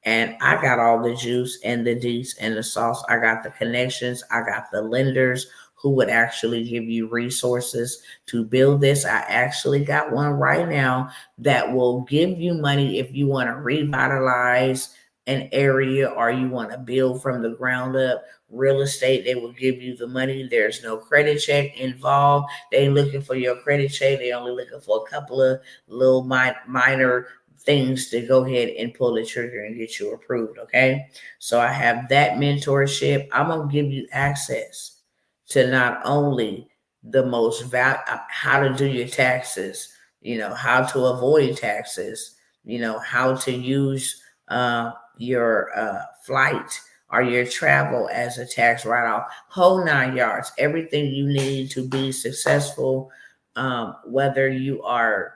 And I got all the juice and the deets and the sauce. I got the connections. I got the lenders who would actually give you resources to build this. I actually got one right now that will give you money if you want to revitalize an area or you want to build from the ground up. Real estate, they will give you the money. There's no credit check involved. They ain't looking for your credit check. They only looking for a couple of little minor things to go ahead and pull the trigger and get you approved. Okay. So I have that mentorship. I'm going to give you access to not only the most how to do your taxes, how to avoid taxes, how to use your flight or your travel as a tax write-off, whole 9 yards, everything you need to be successful, whether you are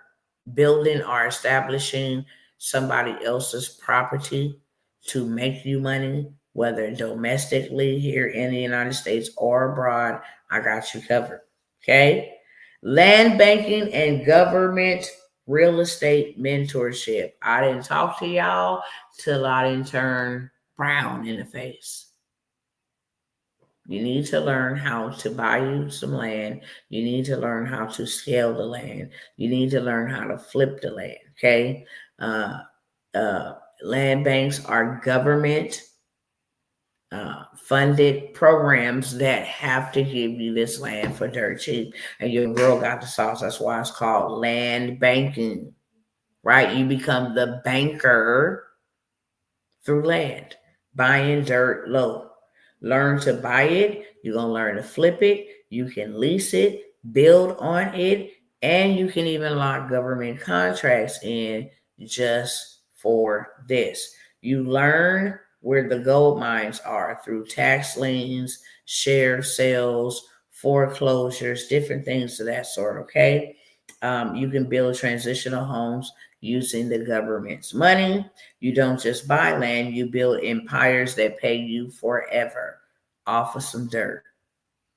building or establishing somebody else's property to make you money, whether domestically here in the United States or abroad. I got you covered. Okay. Land banking and government real estate mentorship. I didn't talk to y'all till I didn't turn brown in the face. You need to learn how to buy you some land. You need to learn how to scale the land. You need to learn how to flip the land. Okay. Land banks are government funded programs that have to give you this land for dirt cheap. And your girl got the sauce. That's why it's called land banking, right? You become the banker through land, buying dirt low. Learn to buy it. You're going to learn to flip it. You can lease it, build on it, and you can even lock government contracts in just for this. You learn where the gold mines are through tax liens, share sales, foreclosures, different things of that sort. Okay. You can build transitional homes using the government's money. You don't just buy land, you build empires that pay you forever off of some dirt.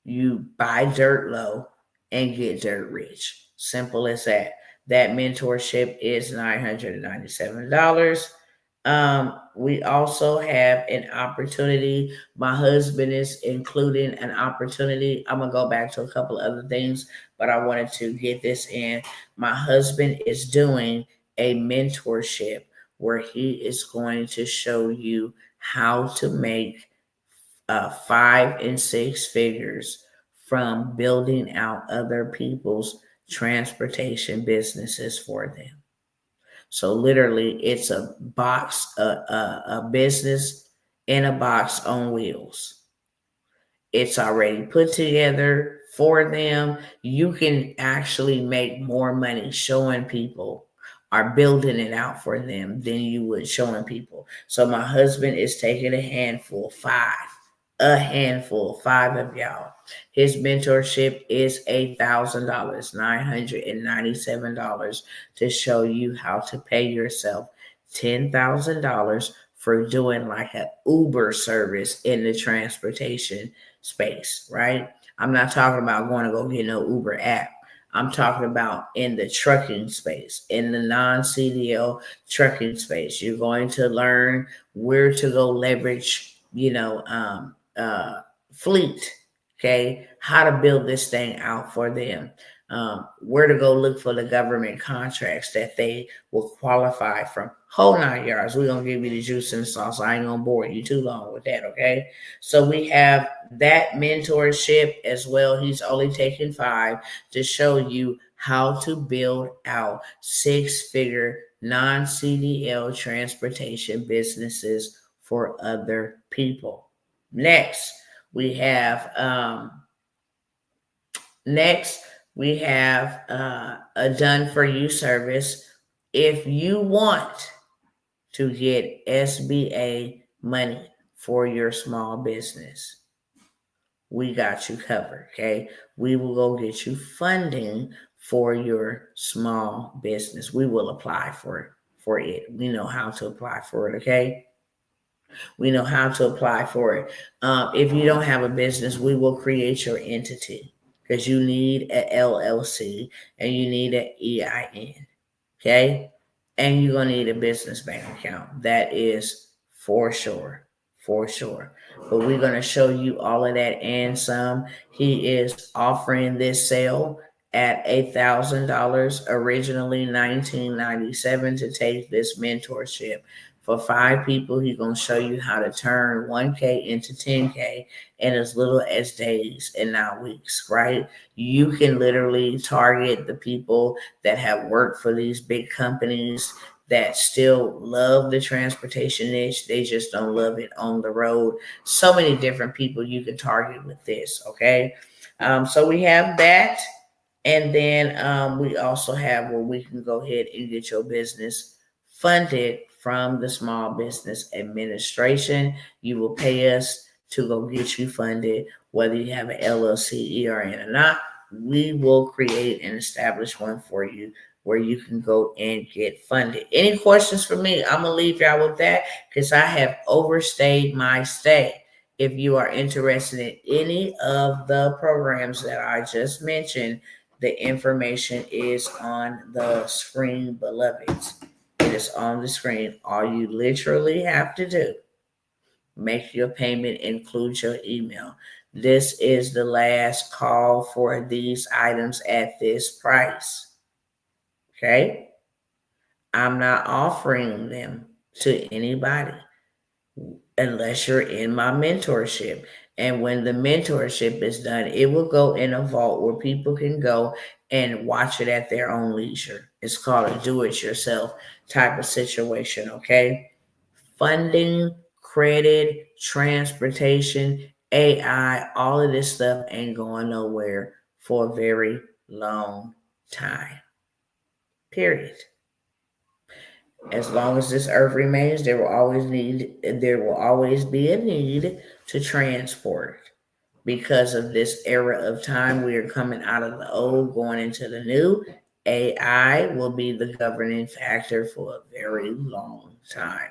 You buy dirt low and get dirt rich. Simple as that. That mentorship is $997. We also have an opportunity. My husband is including an opportunity. I'm going to go back to a couple of other things, but I wanted to get this in. My husband is doing a mentorship where he is going to show you how to make 5 and 6 figures from building out other people's transportation businesses for them. So literally, it's a box, a business in a box on wheels. It's already put together for them. You can actually make more money showing people or building it out for them than you would showing people. So my husband is taking a handful, 5 of y'all. His mentorship is $8,000, $997 to show you how to pay yourself $10,000 for doing like an Uber service in the transportation space, right? I'm not talking about going to go get no Uber app. I'm talking about in the trucking space, in the non-CDL trucking space. You're going to learn where to go leverage, fleet, okay? How to build this thing out for them. Where to go look for the government contracts that they will qualify from. Whole 9 yards. We're going to give you the juice and the sauce. I ain't going to bore you too long with that, okay? So we have that mentorship as well. He's only taking 5 to show you how to build out 6-figure non-CDL transportation businesses for other people. Next, we have a done for you service. If you want to get SBA money for your small business, we got you covered, okay? We will go get you funding for your small business. We will apply for it. We know how to apply for it, okay? We know how to apply for it. If you don't have a business, we will create your entity because you need an LLC and you need an EIN, okay? And you're going to need a business bank account. That is for sure. For sure. But we're going to show you all of that and some. He is offering this sale at $1,000, originally $19.97 to take this mentorship. For 5 people, he's going to show you how to turn 1K into 10K in as little as days and not weeks, right? You can literally target the people that have worked for these big companies that still love the transportation niche. They just don't love it on the road. So many different people you can target with this, okay? So we have that. And then we also have where we can go ahead and get your business funded from the Small Business Administration. You will pay us to go get you funded, whether you have an LLC, ERN or not. We will create and establish one for you where you can go and get funded. Any questions for me? I'm going to leave y'all with that because I have overstayed my stay. If you are interested in any of the programs that I just mentioned, the information is on the screen, beloveds. It is on the screen. All you literally have to do, make your payment, include your email. This is the last call for these items at this price. Okay? I'm not offering them to anybody unless you're in my mentorship. And when the mentorship is done, it will go in a vault where people can go and watch it at their own leisure. It's called a do-it-yourself type of situation, okay? Funding, credit, transportation, AI, all of this stuff ain't going nowhere for a very long time. Period. As long as this earth remains, there will always be a need to transport. Because of this era of time, we are coming out of the old, going into the new. AI will be the governing factor for a very long time.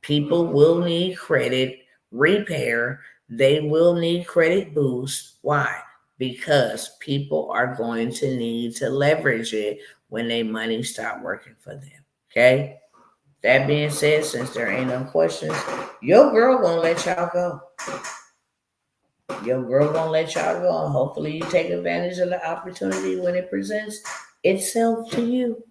People will need credit repair. They will need credit boost. Why? Because people are going to need to leverage it when their money stop working for them. Okay? That being said, since there ain't no questions, your girl gonna let y'all go. Your girl gonna let y'all go, and hopefully you take advantage of the opportunity when it presents itself to you.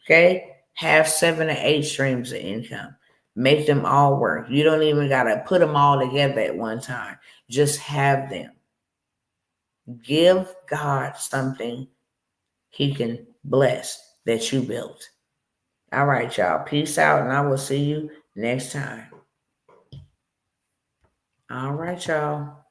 Okay? Have 7 or 8 streams of income. Make them all work. You don't even gotta put them all together at one time. Just have them. Give God something He can bless that you built. All right, y'all. Peace out, and I will see you next time. All right, y'all.